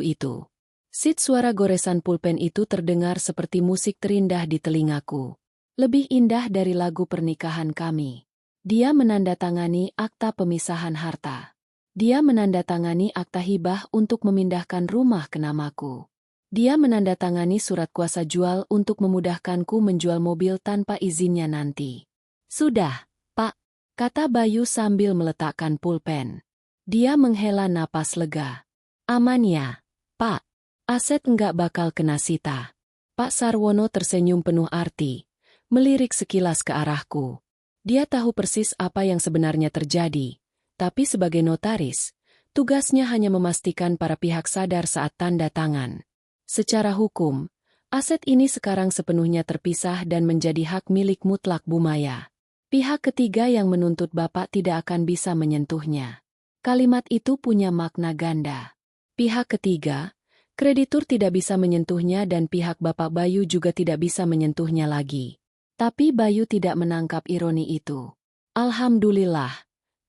itu. Sit suara goresan pulpen itu terdengar seperti musik terindah di telingaku. Lebih indah dari lagu pernikahan kami. Dia menandatangani akta pemisahan harta. Dia menandatangani akta hibah untuk memindahkan rumah ke namaku. Dia menandatangani surat kuasa jual untuk memudahkanku menjual mobil tanpa izinnya nanti. Sudah, Pak, kata Bayu sambil meletakkan pulpen. Dia menghela napas lega. Aman ya, Pak. Aset enggak bakal kena sita. Pak Sarwono tersenyum penuh arti, melirik sekilas ke arahku. Dia tahu persis apa yang sebenarnya terjadi, tapi sebagai notaris, tugasnya hanya memastikan para pihak sadar saat tanda tangan. Secara hukum, aset ini sekarang sepenuhnya terpisah dan menjadi hak milik mutlak Bu Maya. Pihak ketiga yang menuntut Bapak tidak akan bisa menyentuhnya. Kalimat itu punya makna ganda. Pihak ketiga, kreditur tidak bisa menyentuhnya dan pihak Bapak Bayu juga tidak bisa menyentuhnya lagi. Tapi Bayu tidak menangkap ironi itu. Alhamdulillah,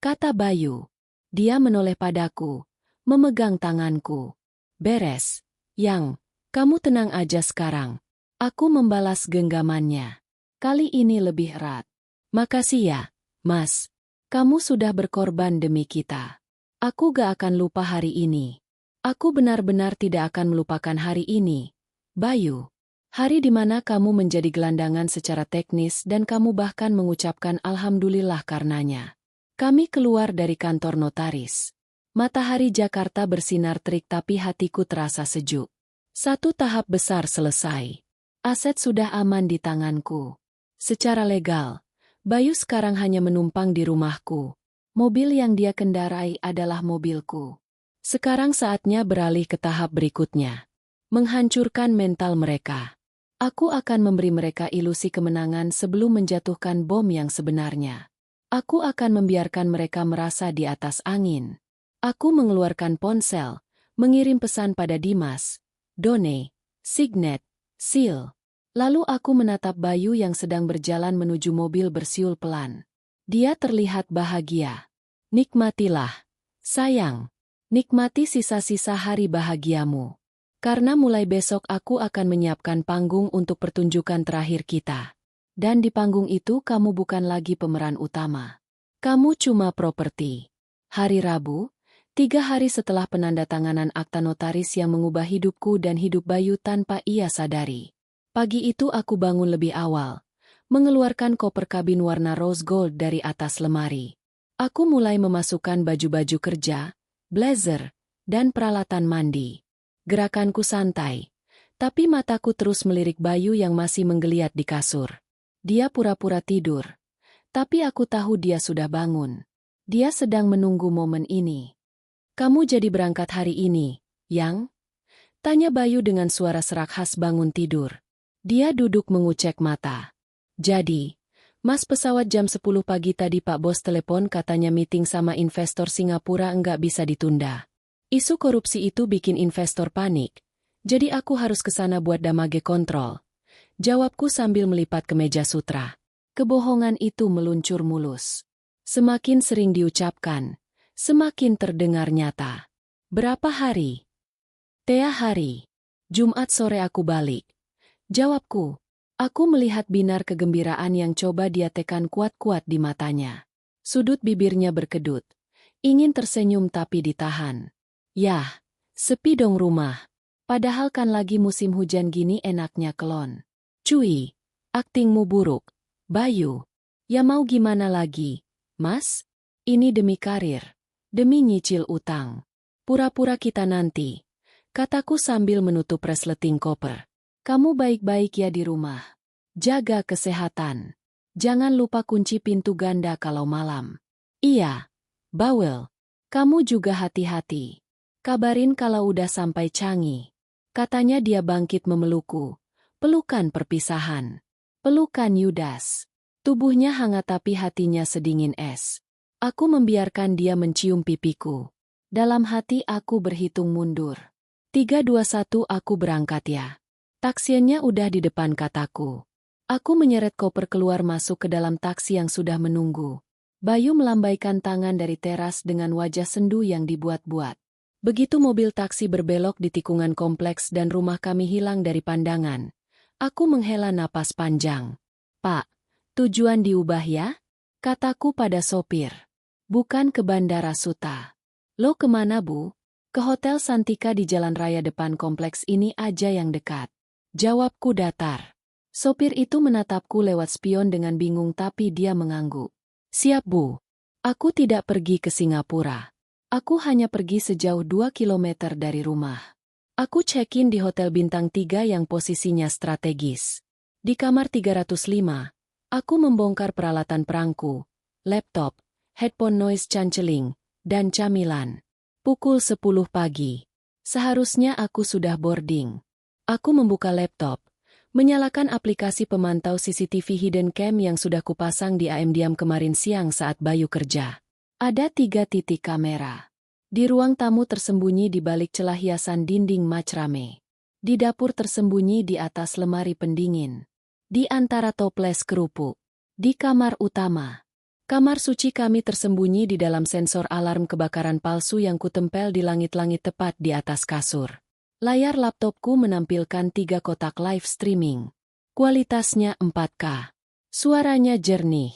kata Bayu. Dia menoleh padaku, memegang tanganku. Beres, Yang, kamu tenang aja sekarang. Aku membalas genggamannya. Kali ini lebih erat. Makasih ya, Mas. Kamu sudah berkorban demi kita. Aku gak akan lupa hari ini. Aku benar-benar tidak akan melupakan hari ini, Bayu. Hari di mana kamu menjadi gelandangan secara teknis dan kamu bahkan mengucapkan alhamdulillah karenanya. Kami keluar dari kantor notaris. Matahari Jakarta bersinar terik tapi hatiku terasa sejuk. Satu tahap besar selesai. Aset sudah aman di tanganku. Secara legal, Bayu sekarang hanya menumpang di rumahku. Mobil yang dia kendarai adalah mobilku. Sekarang saatnya beralih ke tahap berikutnya. Menghancurkan mental mereka. Aku akan memberi mereka ilusi kemenangan sebelum menjatuhkan bom yang sebenarnya. Aku akan membiarkan mereka merasa di atas angin. Aku mengeluarkan ponsel, mengirim pesan pada Dimas, Done, Signet, Sil. Lalu aku menatap Bayu yang sedang berjalan menuju mobil bersiul pelan. Dia terlihat bahagia. Nikmatilah, sayang. Nikmati sisa-sisa hari bahagiamu. Karena mulai besok aku akan menyiapkan panggung untuk pertunjukan terakhir kita. Dan di panggung itu kamu bukan lagi pemeran utama. Kamu cuma properti. Hari Rabu, 3 hari setelah penandatanganan akta notaris yang mengubah hidupku dan hidup Bayu tanpa ia sadari. Pagi itu aku bangun lebih awal, mengeluarkan koper kabin warna rose gold dari atas lemari. Aku mulai memasukkan baju-baju kerja, blazer, dan peralatan mandi. Gerakanku santai, tapi mataku terus melirik Bayu yang masih menggeliat di kasur. Dia pura-pura tidur, tapi aku tahu dia sudah bangun. Dia sedang menunggu momen ini. Kamu jadi berangkat hari ini, Yang? Tanya Bayu dengan suara serak khas bangun tidur. Dia duduk mengucek mata. Jadi, Mas pesawat jam 10 pagi tadi Pak Bos telepon katanya meeting sama investor Singapura enggak bisa ditunda. Isu korupsi itu bikin investor panik, jadi aku harus ke sana buat damage kontrol. Jawabku sambil melipat ke meja sutra. Kebohongan itu meluncur mulus. Semakin sering diucapkan, semakin terdengar nyata. Berapa hari? Tea hari. Jumat sore aku balik. Jawabku. Aku melihat binar kegembiraan yang coba dia tekan kuat-kuat di matanya. Sudut bibirnya berkedut. Ingin tersenyum tapi ditahan. Yah, sepi dong rumah. Padahal kan lagi musim hujan gini enaknya kelon. Cuy, aktingmu buruk. Bayu. Ya mau gimana lagi, Mas? Ini demi karir. Demi nyicil utang. Pura-pura kita nanti. Kataku sambil menutup resleting koper. Kamu baik-baik ya di rumah. Jaga kesehatan. Jangan lupa kunci pintu ganda kalau malam. Iya, Bawel. Kamu juga hati-hati. Kabarin kalau udah sampai Changi. Katanya dia bangkit memelukku. Pelukan perpisahan. Pelukan Yudas. Tubuhnya hangat tapi hatinya sedingin es. Aku membiarkan dia mencium pipiku. Dalam hati aku berhitung mundur. 3, 2, 1 aku berangkat ya. Taksiennya udah di depan kataku. Aku menyeret koper keluar masuk ke dalam taksi yang sudah menunggu. Bayu melambaikan tangan dari teras dengan wajah sendu yang dibuat-buat. Begitu mobil taksi berbelok di tikungan kompleks dan rumah kami hilang dari pandangan, aku menghela napas panjang. Pak, tujuan diubah ya? Kataku pada sopir. Bukan ke Bandara Suta. Lo kemana Bu? Ke Hotel Santika di jalan raya depan kompleks ini aja yang dekat. Jawabku datar. Sopir itu menatapku lewat spion dengan bingung tapi dia mengangguk. Siap Bu. Aku tidak pergi ke Singapura. Aku hanya pergi sejauh 2 kilometer dari rumah. Aku check-in di Hotel Bintang 3 yang posisinya strategis. Di kamar 305, aku membongkar peralatan perangku, laptop, headphone noise cancelling, dan camilan. Pukul 10 pagi. Seharusnya aku sudah boarding. Aku membuka laptop. Menyalakan aplikasi pemantau CCTV hidden cam yang sudah kupasang di AM Diam kemarin siang saat Bayu kerja. Ada 3 titik kamera. Di ruang tamu tersembunyi di balik celah hiasan dinding macrame. Di dapur tersembunyi di atas lemari pendingin. Di antara toples kerupuk. Di kamar utama. Kamar suci kami tersembunyi di dalam sensor alarm kebakaran palsu yang kutempel di langit-langit tepat di atas kasur. Layar laptopku menampilkan 3 kotak live streaming. Kualitasnya 4K. Suaranya jernih.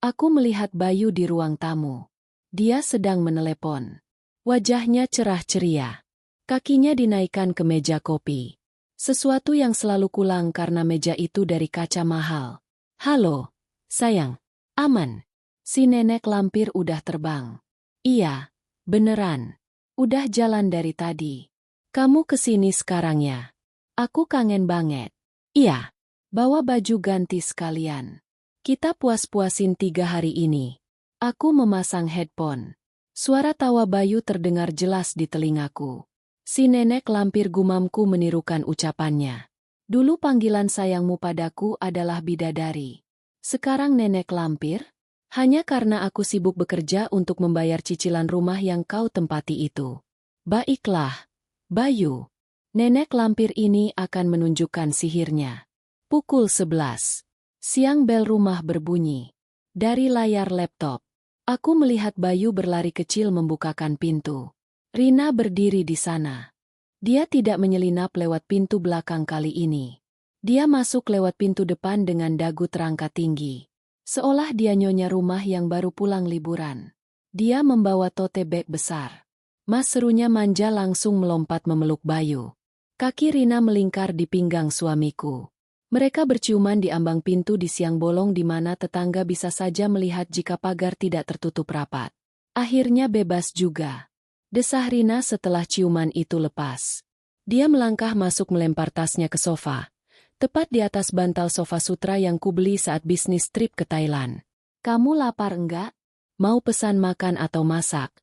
Aku melihat Bayu di ruang tamu. Dia sedang menelepon. Wajahnya cerah ceria. Kakinya dinaikkan ke meja kopi. Sesuatu yang selalu kulang karena meja itu dari kaca mahal. Halo, sayang. Aman. Si nenek lampir udah terbang. Iya, beneran. Udah jalan dari tadi. Kamu kesini sekarang ya? Aku kangen banget. Iya. Bawa baju ganti sekalian. Kita puas-puasin 3 hari ini. Aku memasang headphone. Suara tawa Bayu terdengar jelas di telingaku. Si nenek lampir gumamku menirukan ucapannya. Dulu panggilan sayangmu padaku adalah bidadari. Sekarang nenek lampir? Hanya karena aku sibuk bekerja untuk membayar cicilan rumah yang kau tempati itu. Baiklah. Bayu, nenek lampir ini akan menunjukkan sihirnya. Pukul 11. Siang bel rumah berbunyi. Dari layar laptop, aku melihat Bayu berlari kecil membukakan pintu. Rina berdiri di sana. Dia tidak menyelinap lewat pintu belakang kali ini. Dia masuk lewat pintu depan dengan dagu terangkat tinggi. Seolah dia nyonya rumah yang baru pulang liburan. Dia membawa tote bag besar. Mas, serunya manja langsung melompat memeluk Bayu. Kaki Rina melingkar di pinggang suamiku. Mereka berciuman di ambang pintu di siang bolong di mana tetangga bisa saja melihat jika pagar tidak tertutup rapat. Akhirnya bebas juga. Desah Rina setelah ciuman itu lepas. Dia melangkah masuk melempar tasnya ke sofa. Tepat di atas bantal sofa sutra yang kubeli saat bisnis trip ke Thailand. Kamu lapar enggak? Mau pesan makan atau masak?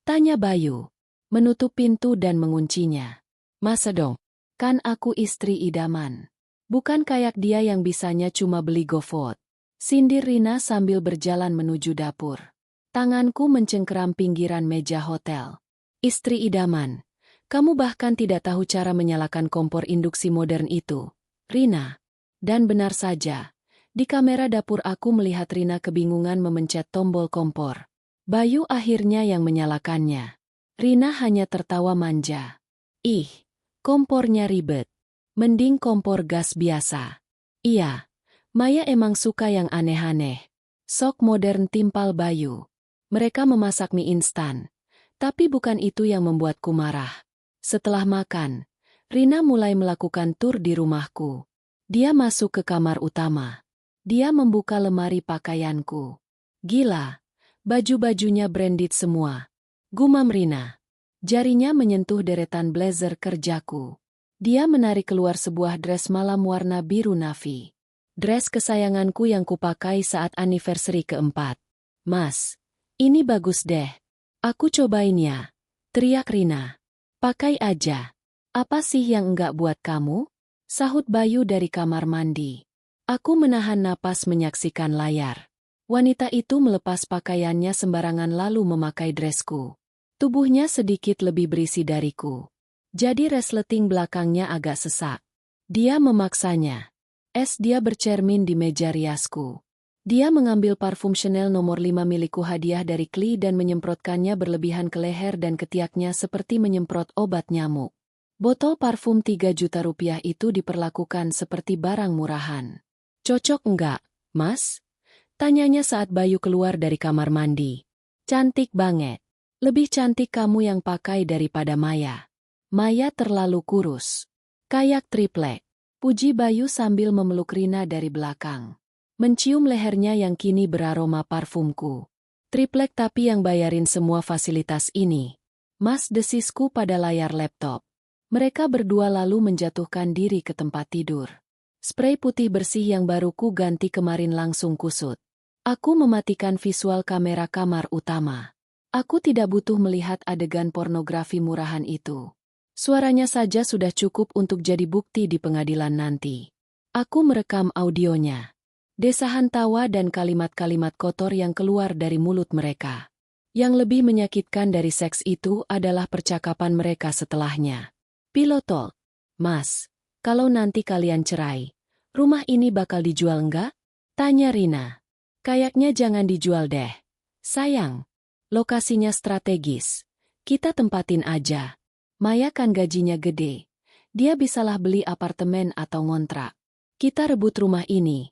Tanya Bayu, menutup pintu dan menguncinya. Masa dong, kan aku istri idaman. Bukan kayak dia yang bisanya cuma beli GoFood. Sindir Rina sambil berjalan menuju dapur. Tanganku mencengkeram pinggiran meja hotel. Istri idaman, kamu bahkan tidak tahu cara menyalakan kompor induksi modern itu, Rina. Dan benar saja, di kamera dapur aku melihat Rina kebingungan memencet tombol kompor. Bayu akhirnya yang menyalakannya. Rina hanya tertawa manja. Ih, kompornya ribet. Mending kompor gas biasa. Iya, Maya emang suka yang aneh-aneh. Sok modern timpal Bayu. Mereka memasak mie instan. Tapi bukan itu yang membuatku marah. Setelah makan, Rina mulai melakukan tur di rumahku. Dia masuk ke kamar utama. Dia membuka lemari pakaianku. Gila. Baju-bajunya branded semua. Gumam Rina. Jarinya menyentuh deretan blazer kerjaku. Dia menarik keluar sebuah dress malam warna biru navy. Dress kesayanganku yang kupakai saat anniversary keempat. Mas, ini bagus deh. Aku cobain ya. Teriak Rina. Pakai aja. Apa sih yang enggak buat kamu? Sahut Bayu dari kamar mandi. Aku menahan napas menyaksikan layar. Wanita itu melepas pakaiannya sembarangan lalu memakai dresku. Tubuhnya sedikit lebih berisi dariku. Jadi resleting belakangnya agak sesak. Dia memaksanya. Dia bercermin di meja riasku. Dia mengambil parfum Chanel nomor 5 milikku hadiah dari Kli dan menyemprotkannya berlebihan ke leher dan ketiaknya seperti menyemprot obat nyamuk. Botol parfum 3 juta rupiah itu diperlakukan seperti barang murahan. Cocok enggak, Mas? Tanyanya saat Bayu keluar dari kamar mandi. Cantik banget. Lebih cantik kamu yang pakai daripada Maya. Maya terlalu kurus. Kayak triplek. Puji Bayu sambil memeluk Rina dari belakang. Mencium lehernya yang kini beraroma parfumku. Triplek tapi yang bayarin semua fasilitas ini. Mas, desisku pada layar laptop. Mereka berdua lalu menjatuhkan diri ke tempat tidur. Spray putih bersih yang baru ku ganti kemarin langsung kusut. Aku mematikan visual kamera kamar utama. Aku tidak butuh melihat adegan pornografi murahan itu. Suaranya saja sudah cukup untuk jadi bukti di pengadilan nanti. Aku merekam audionya. Desahan tawa dan kalimat-kalimat kotor yang keluar dari mulut mereka. Yang lebih menyakitkan dari seks itu adalah percakapan mereka setelahnya. Pilotol, Mas, kalau nanti kalian cerai, rumah ini bakal dijual enggak? Tanya Rina. Kayaknya jangan dijual deh. Sayang, lokasinya strategis. Kita tempatin aja. Maya kan gajinya gede. Dia bisalah beli apartemen atau ngontrak. Kita rebut rumah ini.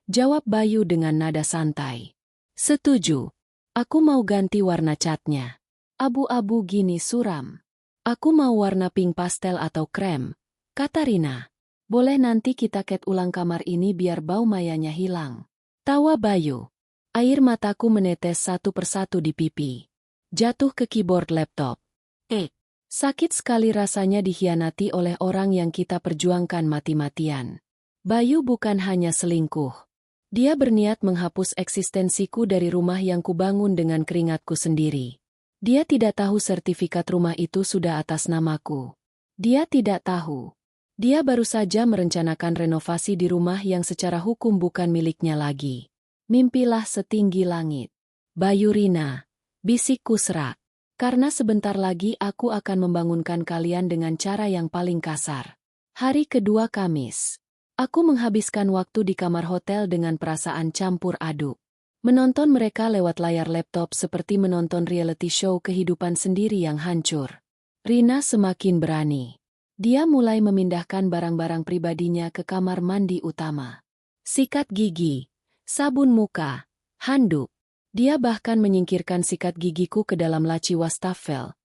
Jawab Bayu dengan nada santai. Setuju. Aku mau ganti warna catnya. Abu-abu gini suram. Aku mau warna pink pastel atau krem. Kata Rina. Boleh nanti kita cat ulang kamar ini biar bau mayanya hilang. Tawa Bayu. Air mataku menetes satu persatu di pipi. Jatuh ke keyboard laptop. Sakit sekali rasanya dikhianati oleh orang yang kita perjuangkan mati-matian. Bayu bukan hanya selingkuh. Dia berniat menghapus eksistensiku dari rumah yang kubangun dengan keringatku sendiri. Dia tidak tahu sertifikat rumah itu sudah atas namaku. Dia tidak tahu. Dia baru saja merencanakan renovasi di rumah yang secara hukum bukan miliknya lagi. Mimpilah setinggi langit. Bayu Rina, bisikku serak. Karena sebentar lagi aku akan membangunkan kalian dengan cara yang paling kasar. Hari kedua Kamis. Aku menghabiskan waktu di kamar hotel dengan perasaan campur aduk. Menonton mereka lewat layar laptop seperti menonton reality show kehidupan sendiri yang hancur. Rina semakin berani. Dia mulai memindahkan barang-barang pribadinya ke kamar mandi utama. Sikat gigi, sabun muka, handuk. Dia bahkan menyingkirkan sikat gigiku ke dalam laci wastafel,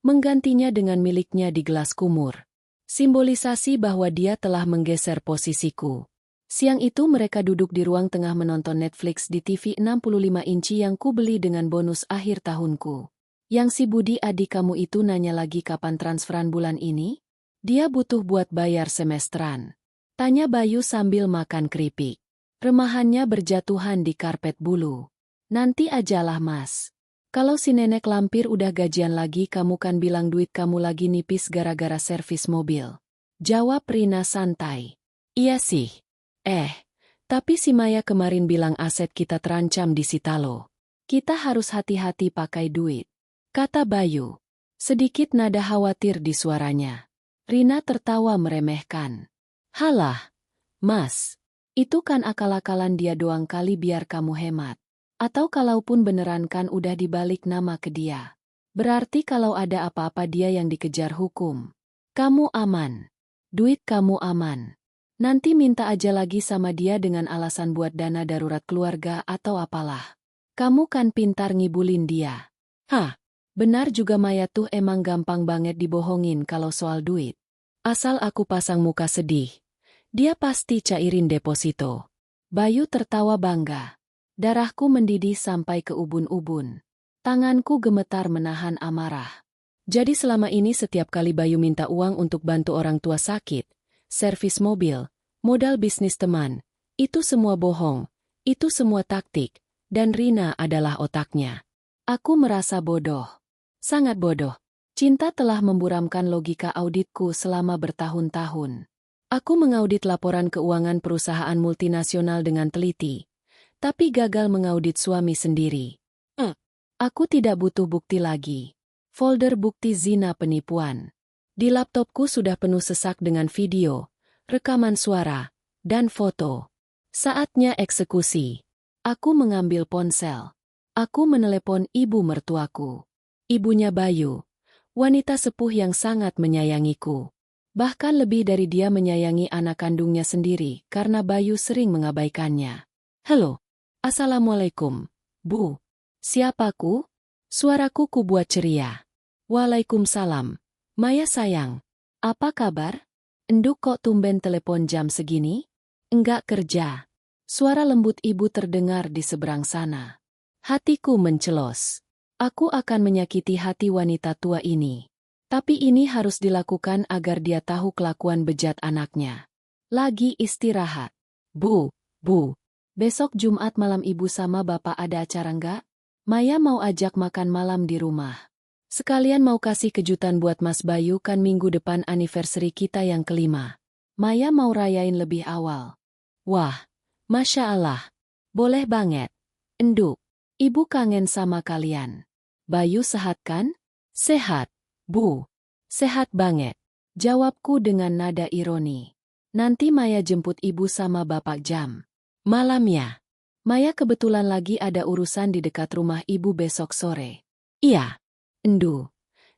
menggantinya dengan miliknya di gelas kumur. Simbolisasi bahwa dia telah menggeser posisiku. Siang itu mereka duduk di ruang tengah menonton Netflix di TV 65 inci yang ku beli dengan bonus akhir tahunku. Yang si Budi adik kamu itu nanya lagi kapan transferan bulan ini? Dia butuh buat bayar semesteran. Tanya Bayu sambil makan keripik. Remahannya berjatuhan di karpet bulu. Nanti ajalah Mas. Kalau si nenek lampir udah gajian lagi kamu kan bilang duit kamu lagi nipis gara-gara servis mobil. Jawab Rina santai. Iya sih. Tapi si Maya kemarin bilang aset kita terancam disita loh. Kita harus hati-hati pakai duit. Kata Bayu. Sedikit nada khawatir di suaranya. Rina tertawa meremehkan. Halah, Mas. Itu kan akal-akalan dia doang kali biar kamu hemat. Atau kalaupun beneran kan udah dibalik nama ke dia. Berarti kalau ada apa-apa dia yang dikejar hukum. Kamu aman. Duit kamu aman. Nanti minta aja lagi sama dia dengan alasan buat dana darurat keluarga atau apalah. Kamu kan pintar ngibulin dia. Hah, benar juga Maya tuh emang gampang banget dibohongin kalau soal duit. Asal aku pasang muka sedih, dia pasti cairin deposito. Bayu tertawa bangga. Darahku mendidih sampai ke ubun-ubun. Tanganku gemetar menahan amarah. Jadi selama ini setiap kali Bayu minta uang untuk bantu orang tua sakit, servis mobil, modal bisnis teman, itu semua bohong, itu semua taktik, dan Rina adalah otaknya. Aku merasa bodoh. Sangat bodoh. Cinta telah memburamkan logika auditku selama bertahun-tahun. Aku mengaudit laporan keuangan perusahaan multinasional dengan teliti, tapi gagal mengaudit suami sendiri. Aku tidak butuh bukti lagi. Folder bukti zina penipuan. Di laptopku sudah penuh sesak dengan video, rekaman suara, dan foto. Saatnya eksekusi. Aku mengambil ponsel. Aku menelepon ibu mertuaku. Ibunya Bayu, wanita sepuh yang sangat menyayangiku. Bahkan lebih dari dia menyayangi anak kandungnya sendiri karena Bayu sering mengabaikannya. Halo. Assalamualaikum, Bu. Siapaku? Suaraku kubuat ceria. Waalaikumsalam. Maya sayang. Apa kabar? Enduk kok tumben telepon jam segini? Enggak kerja. Suara lembut ibu terdengar di seberang sana. Hatiku mencelos. Aku akan menyakiti hati wanita tua ini. Tapi ini harus dilakukan agar dia tahu kelakuan bejat anaknya. Lagi istirahat. Bu, besok Jumat malam ibu sama bapak ada acara enggak? Maya mau ajak makan malam di rumah. Sekalian mau kasih kejutan buat Mas Bayu kan minggu depan anniversary kita yang kelima. Maya mau rayain lebih awal. Wah, Masya Allah. Boleh banget. Enduk. Ibu kangen sama kalian. Bayu sehat kan? Sehat, Bu. Sehat banget. Jawabku dengan nada ironi. Nanti Maya jemput ibu sama bapak jam malam ya. Maya kebetulan lagi ada urusan di dekat rumah ibu besok sore. Iya. Endu.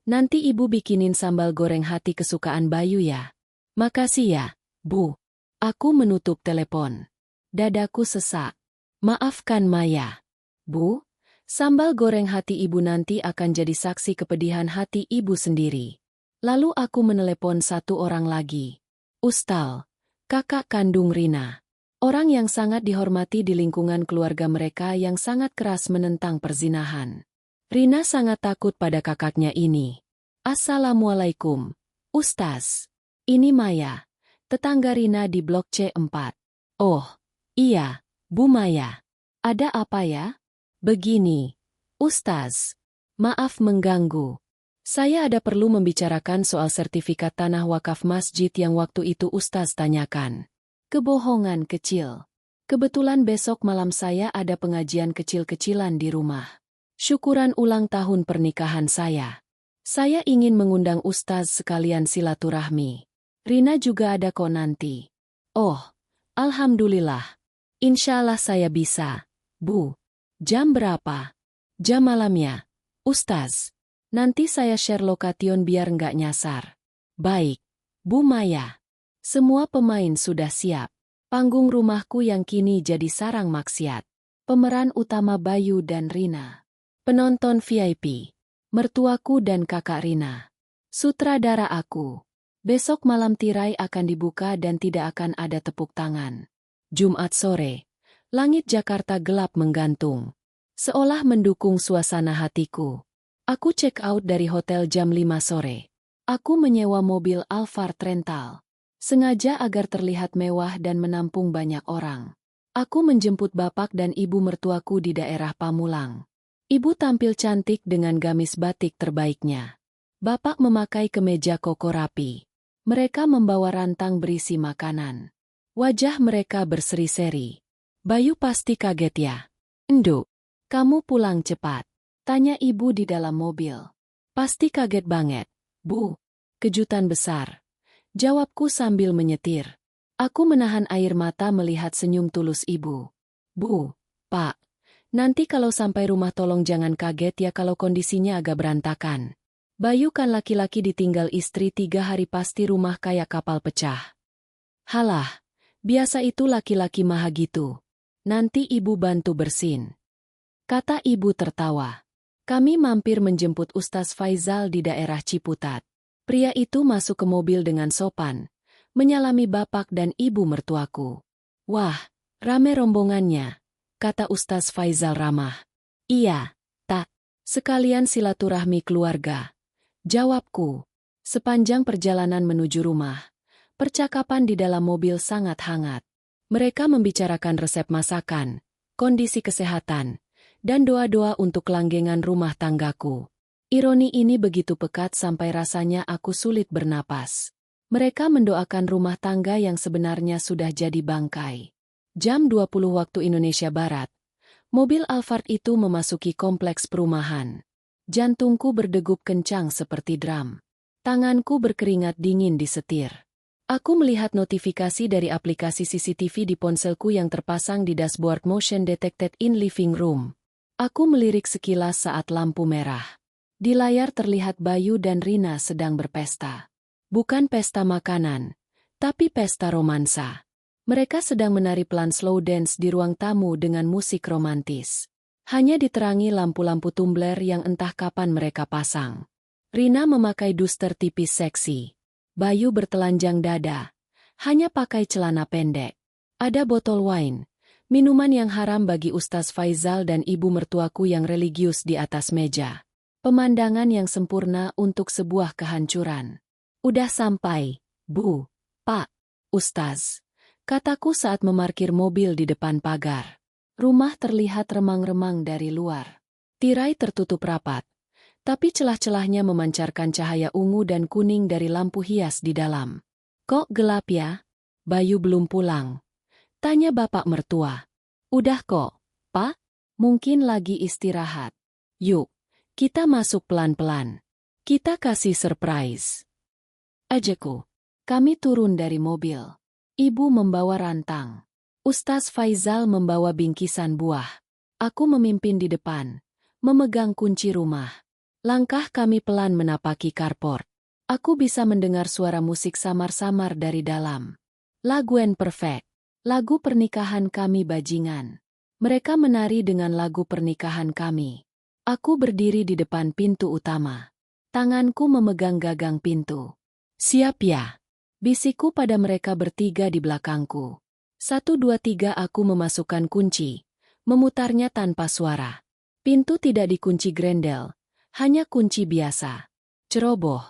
Nanti ibu bikinin sambal goreng hati kesukaan Bayu ya. Makasih ya, Bu. Aku menutup telepon. Dadaku sesak. Maafkan Maya. Bu, sambal goreng hati ibu nanti akan jadi saksi kepedihan hati ibu sendiri. Lalu aku menelepon satu orang lagi. Ustal, kakak kandung Rina. Orang yang sangat dihormati di lingkungan keluarga mereka yang sangat keras menentang perzinahan. Rina sangat takut pada kakaknya ini. Assalamualaikum, Ustaz. Ini Maya, tetangga Rina di blok C4. Oh, iya, Bu Maya. Ada apa ya? Begini, Ustaz. Maaf mengganggu. Saya ada perlu membicarakan soal sertifikat tanah wakaf masjid yang waktu itu Ustaz tanyakan. Kebohongan kecil. Kebetulan besok malam saya ada pengajian kecil-kecilan di rumah. Syukuran ulang tahun pernikahan saya. Saya ingin mengundang Ustaz sekalian silaturahmi. Rina juga ada kok nanti. Oh, Alhamdulillah. Insya Allah saya bisa. Bu. Jam berapa? Jam malamnya. Ustaz. Nanti saya share lokation biar nggak nyasar. Baik. Bu Maya. Semua pemain sudah siap. Panggung rumahku yang kini jadi sarang maksiat. Pemeran utama Bayu dan Rina. Penonton VIP. Mertuaku dan kakak Rina. Sutradara aku. Besok malam tirai akan dibuka dan tidak akan ada tepuk tangan. Jumat sore. Langit Jakarta gelap menggantung. Seolah mendukung suasana hatiku. Aku check out dari hotel jam 5 sore. Aku menyewa mobil Alphard rental. Sengaja agar terlihat mewah dan menampung banyak orang. Aku menjemput bapak dan ibu mertuaku di daerah Pamulang. Ibu tampil cantik dengan gamis batik terbaiknya. Bapak memakai kemeja koko rapi. Mereka membawa rantang berisi makanan. Wajah mereka berseri-seri. Bayu pasti kaget ya. Enduk, kamu pulang cepat. Tanya ibu di dalam mobil. Pasti kaget banget, Bu. Kejutan besar. Jawabku sambil menyetir. Aku menahan air mata melihat senyum tulus ibu. Bu, Pak, nanti kalau sampai rumah tolong jangan kaget ya kalau kondisinya agak berantakan. Bayu kan laki-laki ditinggal istri 3 hari pasti rumah kayak kapal pecah. Halah, biasa itu laki-laki maha gitu. Nanti ibu bantu bersin. Kata ibu tertawa. Kami mampir menjemput Ustaz Faizal di daerah Ciputat. Pria itu masuk ke mobil dengan sopan, menyalami bapak dan ibu mertuaku. Wah, rame rombongannya, kata Ustaz Faizal ramah. Iya, tak, sekalian silaturahmi keluarga. Jawabku. Sepanjang perjalanan menuju rumah, percakapan di dalam mobil sangat hangat. Mereka membicarakan resep masakan, kondisi kesehatan, dan doa-doa untuk kelanggengan rumah tanggaku. Ironi ini begitu pekat sampai rasanya aku sulit bernapas. Mereka mendoakan rumah tangga yang sebenarnya sudah jadi bangkai. Jam 20 waktu Indonesia Barat, mobil Alphard itu memasuki kompleks perumahan. Jantungku berdegup kencang seperti drum. Tanganku berkeringat dingin di setir. Aku melihat notifikasi dari aplikasi CCTV di ponselku yang terpasang di dashboard motion detected in living room. Aku melirik sekilas saat lampu merah. Di layar terlihat Bayu dan Rina sedang berpesta. Bukan pesta makanan, tapi pesta romansa. Mereka sedang menari pelan slow dance di ruang tamu dengan musik romantis. Hanya diterangi lampu-lampu tumbler yang entah kapan mereka pasang. Rina memakai duster tipis seksi. Bayu bertelanjang dada. Hanya pakai celana pendek. Ada botol wine, minuman yang haram bagi Ustaz Faizal dan ibu mertuaku yang religius di atas meja. Pemandangan yang sempurna untuk sebuah kehancuran. Udah sampai, Bu, Pak, Ustaz, kataku saat memarkir mobil di depan pagar. Rumah terlihat remang-remang dari luar. Tirai tertutup rapat, tapi celah-celahnya memancarkan cahaya ungu dan kuning dari lampu hias di dalam. Kok gelap ya? Bayu belum pulang. Tanya bapak mertua. Udah kok, Pak, mungkin lagi istirahat. Yuk, kita masuk pelan-pelan. Kita kasih surprise. Ajaku. Kami turun dari mobil. Ibu membawa rantang. Ustaz Faizal membawa bingkisan buah. Aku memimpin di depan, memegang kunci rumah. Langkah kami pelan menapaki carport. Aku bisa mendengar suara musik samar-samar dari dalam. Lagu yang perfect. Lagu pernikahan kami bajingan. Mereka menari dengan lagu pernikahan kami. Aku berdiri di depan pintu utama. Tanganku memegang gagang pintu. Siap ya? Bisikku pada mereka bertiga di belakangku. 1, 2, 3 aku memasukkan kunci, memutarnya tanpa suara. Pintu tidak dikunci grendel, hanya kunci biasa. Ceroboh.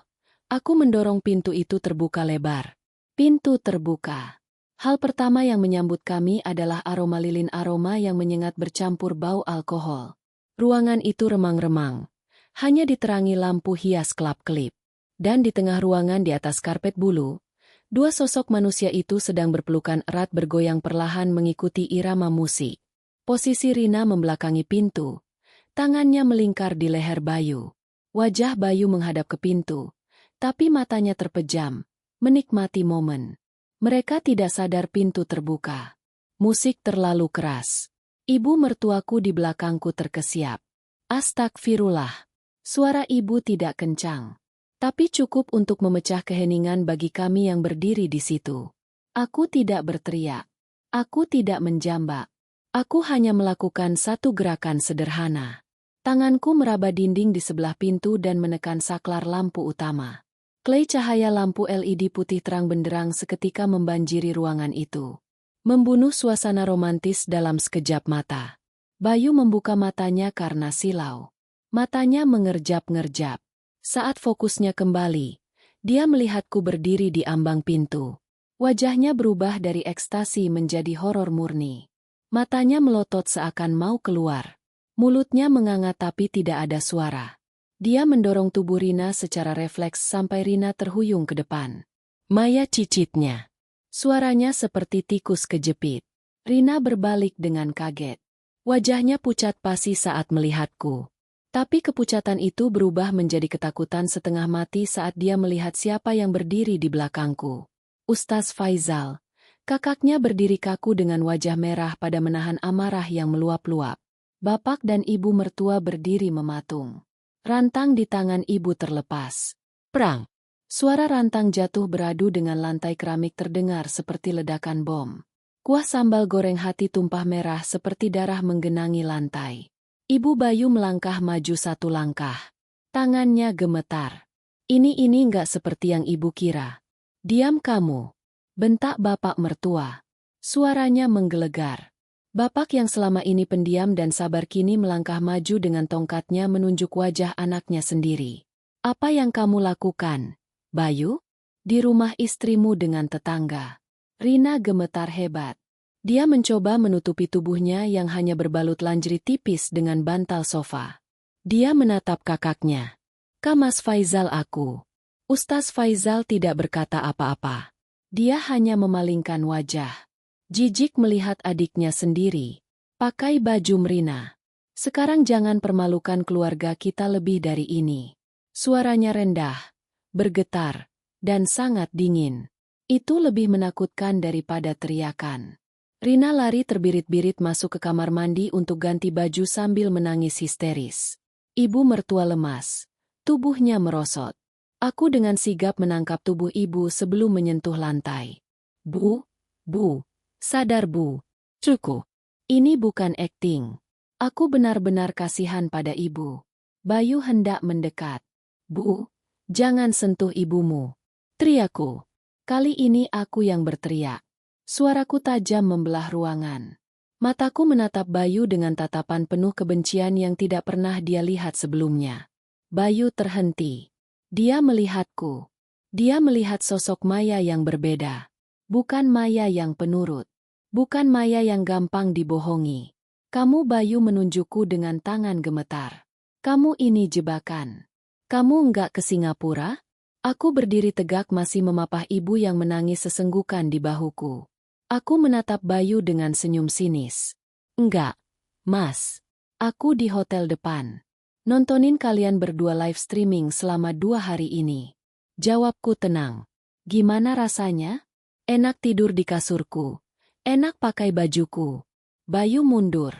Aku mendorong pintu itu terbuka lebar. Pintu terbuka. Hal pertama yang menyambut kami adalah aroma lilin aroma yang menyengat bercampur bau alkohol. Ruangan itu remang-remang. Hanya diterangi lampu hias kelap-kelip. Dan di tengah ruangan di atas karpet bulu, 2 sosok manusia itu sedang berpelukan erat bergoyang perlahan mengikuti irama musik. Posisi Rina membelakangi pintu. Tangannya melingkar di leher Bayu. Wajah Bayu menghadap ke pintu, tapi matanya terpejam, menikmati momen. Mereka tidak sadar pintu terbuka. Musik terlalu keras. Ibu mertuaku di belakangku terkesiap. Astagfirullah. Suara ibu tidak kencang, tapi cukup untuk memecah keheningan bagi kami yang berdiri di situ. Aku tidak berteriak. Aku tidak menjambak. Aku hanya melakukan satu gerakan sederhana. Tanganku meraba dinding di sebelah pintu dan menekan saklar lampu utama. Klei cahaya lampu LED putih terang benderang seketika membanjiri ruangan itu. Membunuh suasana romantis dalam sekejap mata. Bayu membuka matanya karena silau. Matanya mengerjap-ngerjap. Saat fokusnya kembali, dia melihatku berdiri di ambang pintu. Wajahnya berubah dari ekstasi menjadi horor murni. Matanya melotot seakan mau keluar. Mulutnya menganga tapi tidak ada suara. Dia mendorong tubuh Rina secara refleks sampai Rina terhuyung ke depan. Maya cicitnya. Suaranya seperti tikus kejepit. Rina berbalik dengan kaget. Wajahnya pucat pasi saat melihatku. Tapi kepucatan itu berubah menjadi ketakutan setengah mati saat dia melihat siapa yang berdiri di belakangku. Ustaz Faizal. Kakaknya berdiri kaku dengan wajah merah pada menahan amarah yang meluap-luap. Bapak dan ibu mertua berdiri mematung. Rantang di tangan ibu terlepas. Prang. Suara rantang jatuh beradu dengan lantai keramik terdengar seperti ledakan bom. Kuah sambal goreng hati tumpah merah seperti darah menggenangi lantai. Ibu Bayu melangkah maju 1 langkah. Tangannya gemetar. Ini nggak seperti yang ibu kira. Diam kamu. Bentak bapak mertua. Suaranya menggelegar. Bapak yang selama ini pendiam dan sabar kini melangkah maju dengan tongkatnya menunjuk wajah anaknya sendiri. Apa yang kamu lakukan, Bayu? Di rumah istrimu dengan tetangga. Rina gemetar hebat. Dia mencoba menutupi tubuhnya yang hanya berbalut lingerie tipis dengan bantal sofa. Dia menatap kakaknya. Mas Faizal aku. Ustaz Faizal tidak berkata apa-apa. Dia hanya memalingkan wajah. Jijik melihat adiknya sendiri. Pakai baju merina. Sekarang jangan permalukan keluarga kita lebih dari ini. Suaranya rendah, bergetar, dan sangat dingin. Itu lebih menakutkan daripada teriakan. Rina lari terbirit-birit masuk ke kamar mandi untuk ganti baju sambil menangis histeris. Ibu mertua lemas. Tubuhnya merosot. Aku dengan sigap menangkap tubuh ibu sebelum menyentuh lantai. Bu, sadar bu. Cukup. Ini bukan akting. Aku benar-benar kasihan pada ibu. Bayu hendak mendekat. Bu, jangan sentuh ibumu. Teriakku. Kali ini aku yang berteriak. Suaraku tajam membelah ruangan. Mataku menatap Bayu dengan tatapan penuh kebencian yang tidak pernah dia lihat sebelumnya. Bayu terhenti. Dia melihatku. Dia melihat sosok Maya yang berbeda. Bukan Maya yang penurut. Bukan Maya yang gampang dibohongi. Kamu Bayu menunjukku dengan tangan gemetar. Kamu ini jebakan. Kamu enggak ke Singapura? Aku berdiri tegak masih memapah ibu yang menangis sesenggukan di bahuku. Aku menatap Bayu dengan senyum sinis. Enggak, Mas. Aku di hotel depan. Nontonin kalian berdua live streaming selama 2 hari ini. Jawabku tenang. Gimana rasanya? Enak tidur di kasurku. Enak pakai bajuku. Bayu mundur.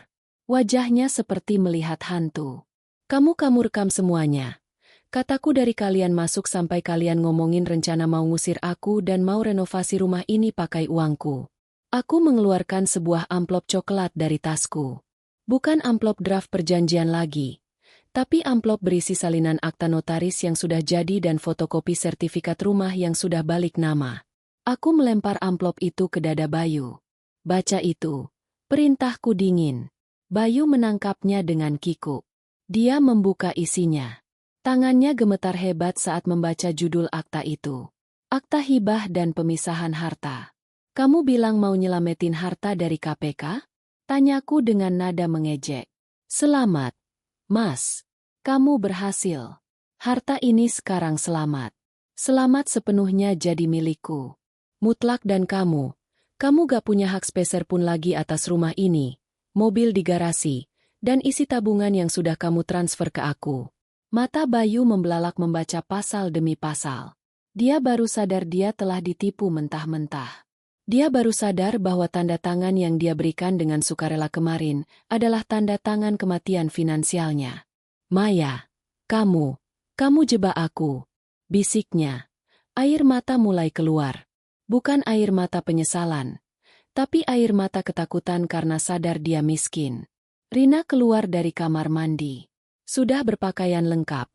Wajahnya seperti melihat hantu. Kamu rekam semuanya. Kataku dari kalian masuk sampai kalian ngomongin rencana mau ngusir aku dan mau renovasi rumah ini pakai uangku. Aku mengeluarkan sebuah amplop coklat dari tasku. Bukan amplop draft perjanjian lagi, tapi amplop berisi salinan akta notaris yang sudah jadi dan fotokopi sertifikat rumah yang sudah balik nama. Aku melempar amplop itu ke dada Bayu. Baca itu. Perintahku dingin. Bayu menangkapnya dengan kikuk. Dia membuka isinya. Tangannya gemetar hebat saat membaca judul akta itu. Akta hibah dan pemisahan harta. Kamu bilang mau nyelamatin harta dari KPK? Tanyaku dengan nada mengejek. Selamat, Mas. Kamu berhasil. Harta ini sekarang selamat. Selamat sepenuhnya jadi milikku. Mutlak dan kamu gak punya hak speser pun lagi atas rumah ini, mobil di garasi, dan isi tabungan yang sudah kamu transfer ke aku. Mata Bayu membelalak membaca pasal demi pasal. Dia baru sadar dia telah ditipu mentah-mentah. Dia baru sadar bahwa tanda tangan yang dia berikan dengan sukarela kemarin adalah tanda tangan kematian finansialnya. Maya, kamu jebak aku. Bisiknya. Air mata mulai keluar. Bukan air mata penyesalan, tapi air mata ketakutan karena sadar dia miskin. Rina keluar dari kamar mandi. Sudah berpakaian lengkap,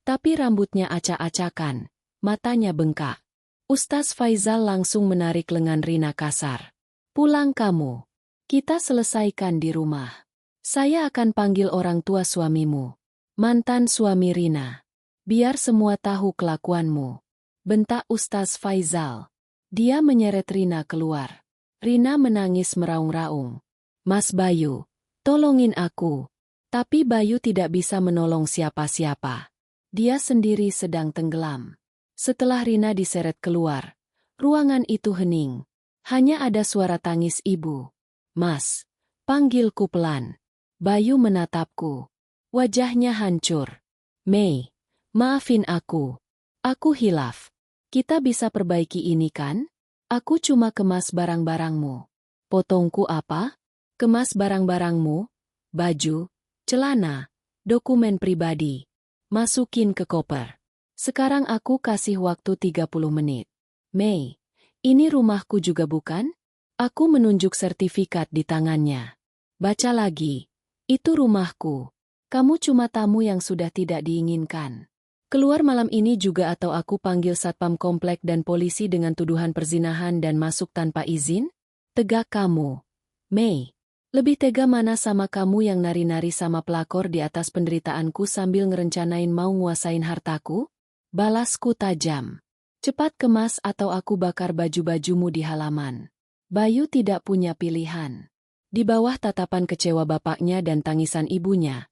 tapi rambutnya acak-acakan, matanya bengkak. Ustaz Faizal langsung menarik lengan Rina kasar. Pulang kamu. Kita selesaikan di rumah. Saya akan panggil orang tua suamimu. Mantan suami Rina. Biar semua tahu kelakuanmu. Bentak Ustaz Faizal. Dia menyeret Rina keluar. Rina menangis meraung-raung. Mas Bayu, tolongin aku. Tapi Bayu tidak bisa menolong siapa-siapa. Dia sendiri sedang tenggelam. Setelah Rina diseret keluar, ruangan itu hening. Hanya ada suara tangis ibu. Mas, panggilku pelan. Bayu menatapku. Wajahnya hancur. Mei, maafin aku. Aku hilaf. Kita bisa perbaiki ini kan? Aku cuma kemas barang-barangmu. Potongku apa? Kemas barang-barangmu, baju, celana, dokumen pribadi. Masukin ke koper. Sekarang aku kasih waktu 30 menit. Mei, ini rumahku juga bukan? Aku menunjuk sertifikat di tangannya. Baca lagi. Itu rumahku. Kamu cuma tamu yang sudah tidak diinginkan. Keluar malam ini juga atau aku panggil satpam komplek dan polisi dengan tuduhan perzinahan dan masuk tanpa izin? Tegak kamu. Mei. Lebih tega mana sama kamu yang nari-nari sama pelakor di atas penderitaanku sambil ngerencanain mau nguasain hartaku? Balasku tajam. Cepat kemas atau aku bakar baju-bajumu di halaman. Bayu tidak punya pilihan. Di bawah tatapan kecewa bapaknya dan tangisan ibunya,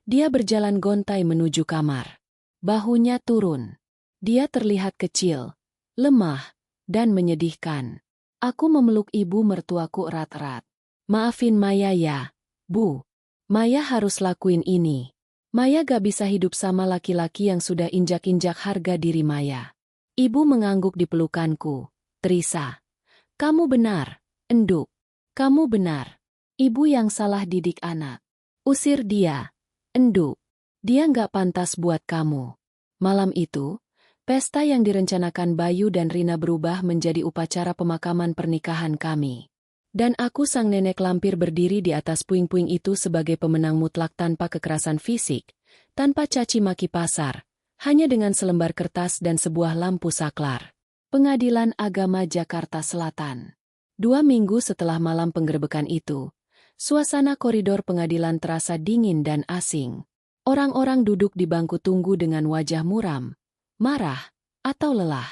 dia berjalan gontai menuju kamar. Bahunya turun. Dia terlihat kecil, lemah, dan menyedihkan. Aku memeluk ibu mertuaku erat-erat. Maafin Maya ya, Bu. Maya harus lakuin ini. Maya gak bisa hidup sama laki-laki yang sudah injak-injak harga diri Maya. Ibu mengangguk di pelukanku. Teresa, kamu benar, Enduk. Kamu benar. Ibu yang salah didik anak. Usir dia, Enduk. Dia nggak pantas buat kamu. Malam itu, pesta yang direncanakan Bayu dan Rina berubah menjadi upacara pemakaman pernikahan kami. Dan aku sang nenek lampir berdiri di atas puing-puing itu sebagai pemenang mutlak tanpa kekerasan fisik, tanpa caci maki pasar, hanya dengan selembar kertas dan sebuah lampu saklar. Pengadilan Agama Jakarta Selatan. 2 minggu setelah malam penggerebekan itu, suasana koridor pengadilan terasa dingin dan asing. Orang-orang duduk di bangku tunggu dengan wajah muram, marah, atau lelah.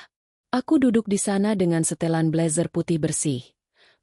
Aku duduk di sana dengan setelan blazer putih bersih.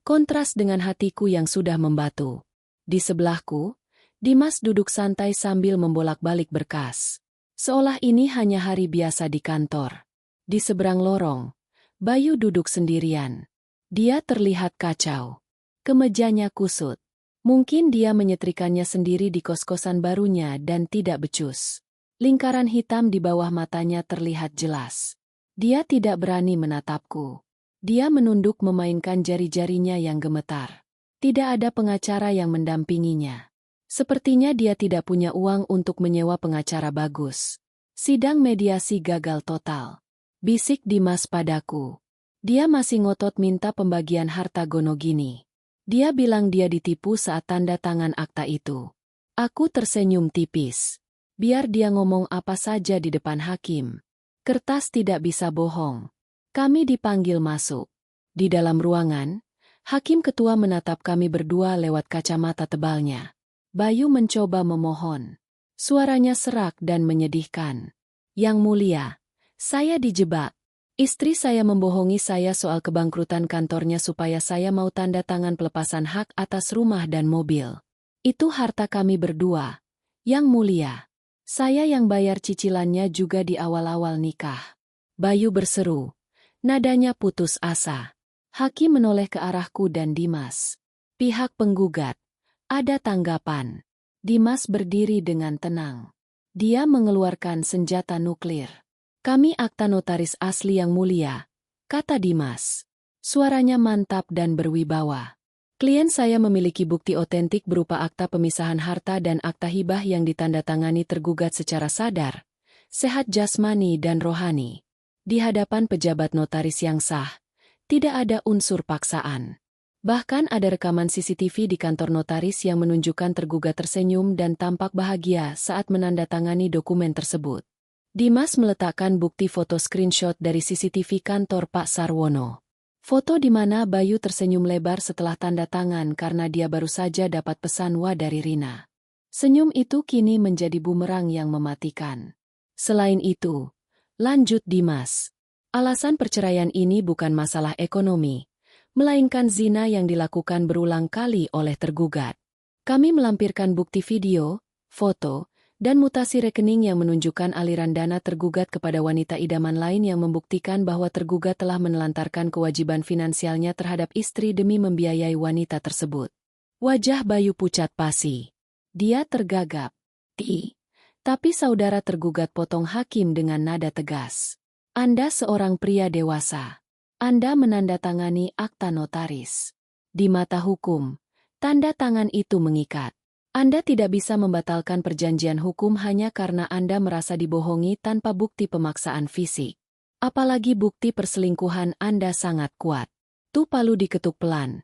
Kontras dengan hatiku yang sudah membatu. Di sebelahku, Dimas duduk santai sambil membolak-balik berkas. Seolah ini hanya hari biasa di kantor. Di seberang lorong, Bayu duduk sendirian. Dia terlihat kacau. Kemejanya kusut. Mungkin dia menyetrikannya sendiri di kos-kosan barunya dan tidak becus. Lingkaran hitam di bawah matanya terlihat jelas. Dia tidak berani menatapku. Dia menunduk memainkan jari-jarinya yang gemetar. Tidak ada pengacara yang mendampinginya. Sepertinya dia tidak punya uang untuk menyewa pengacara bagus. Sidang mediasi gagal total. Bisik Dimas padaku. Dia masih ngotot minta pembagian harta Gonogini. Dia bilang dia ditipu saat tanda tangan akta itu. Aku tersenyum tipis. Biar dia ngomong apa saja di depan hakim. Kertas tidak bisa bohong. Kami dipanggil masuk. Di dalam ruangan, hakim ketua menatap kami berdua lewat kacamata tebalnya. Bayu mencoba memohon. Suaranya serak dan menyedihkan. Yang mulia, saya dijebak. Istri saya membohongi saya soal kebangkrutan kantornya supaya saya mau tanda tangan pelepasan hak atas rumah dan mobil. Itu harta kami berdua. Yang mulia, saya yang bayar cicilannya juga di awal-awal nikah. Bayu berseru. Nadanya putus asa. Hakim menoleh ke arahku dan Dimas. Pihak penggugat. Ada tanggapan. Dimas berdiri dengan tenang. Dia mengeluarkan senjata nuklir. Kami akta notaris asli yang mulia, kata Dimas. Suaranya mantap dan berwibawa. Klien saya memiliki bukti otentik berupa akta pemisahan harta dan akta hibah yang ditandatangani tergugat secara sadar, sehat jasmani dan rohani. Di hadapan pejabat notaris yang sah, tidak ada unsur paksaan. Bahkan ada rekaman CCTV di kantor notaris yang menunjukkan tergugat tersenyum dan tampak bahagia saat menandatangani dokumen tersebut. Dimas meletakkan bukti foto screenshot dari CCTV kantor Pak Sarwono. Foto di mana Bayu tersenyum lebar setelah tanda tangan karena dia baru saja dapat pesan wa dari Rina. Senyum itu kini menjadi bumerang yang mematikan. Selain itu, lanjut Dimas, alasan perceraian ini bukan masalah ekonomi, melainkan zina yang dilakukan berulang kali oleh tergugat. Kami melampirkan bukti video, foto, dan mutasi rekening yang menunjukkan aliran dana tergugat kepada wanita idaman lain yang membuktikan bahwa tergugat telah menelantarkan kewajiban finansialnya terhadap istri demi membiayai wanita tersebut. Wajah Bayu pucat pasi. Dia tergagap. Tapi saudara tergugat potong hakim dengan nada tegas. Anda seorang pria dewasa. Anda menandatangani akta notaris. Di mata hukum, tanda tangan itu mengikat. Anda tidak bisa membatalkan perjanjian hukum hanya karena Anda merasa dibohongi tanpa bukti pemaksaan fisik. Apalagi bukti perselingkuhan Anda sangat kuat. Tu palu diketuk pelan,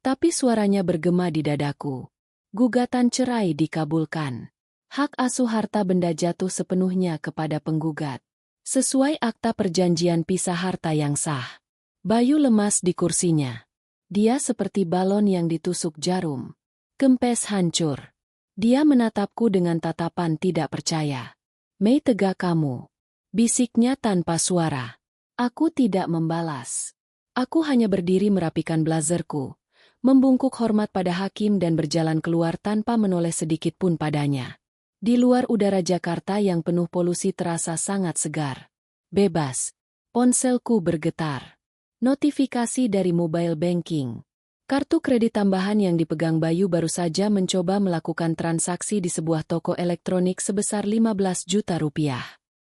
tapi suaranya bergema di dadaku. Gugatan cerai dikabulkan. Hak asuh harta benda jatuh sepenuhnya kepada penggugat. Sesuai akta perjanjian pisah harta yang sah. Bayu lemas di kursinya. Dia seperti balon yang ditusuk jarum. Kempes hancur. Dia menatapku dengan tatapan tidak percaya. Mei tegak kamu. Bisiknya tanpa suara. Aku tidak membalas. Aku hanya berdiri merapikan blazerku, membungkuk hormat pada hakim dan berjalan keluar tanpa menoleh sedikit pun padanya. Di luar udara Jakarta yang penuh polusi terasa sangat segar. Bebas. Ponselku bergetar. Notifikasi dari mobile banking. Kartu kredit tambahan yang dipegang Bayu baru saja mencoba melakukan transaksi di sebuah toko elektronik sebesar 15 juta rupiah.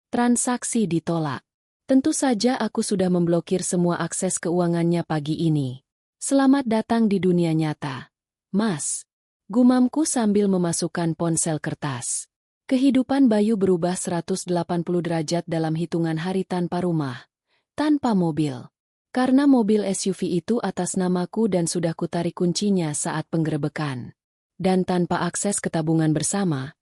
Transaksi ditolak. Tentu saja aku sudah memblokir semua akses keuangannya pagi ini. Selamat datang di dunia nyata, Mas. Gumamku sambil memasukkan ponsel kertas. Kehidupan Bayu berubah 180 derajat dalam hitungan hari tanpa rumah, tanpa mobil. Karena mobil SUV itu atas namaku dan sudah kutarik kuncinya saat penggerebekan. Dan tanpa akses ke tabungan bersama,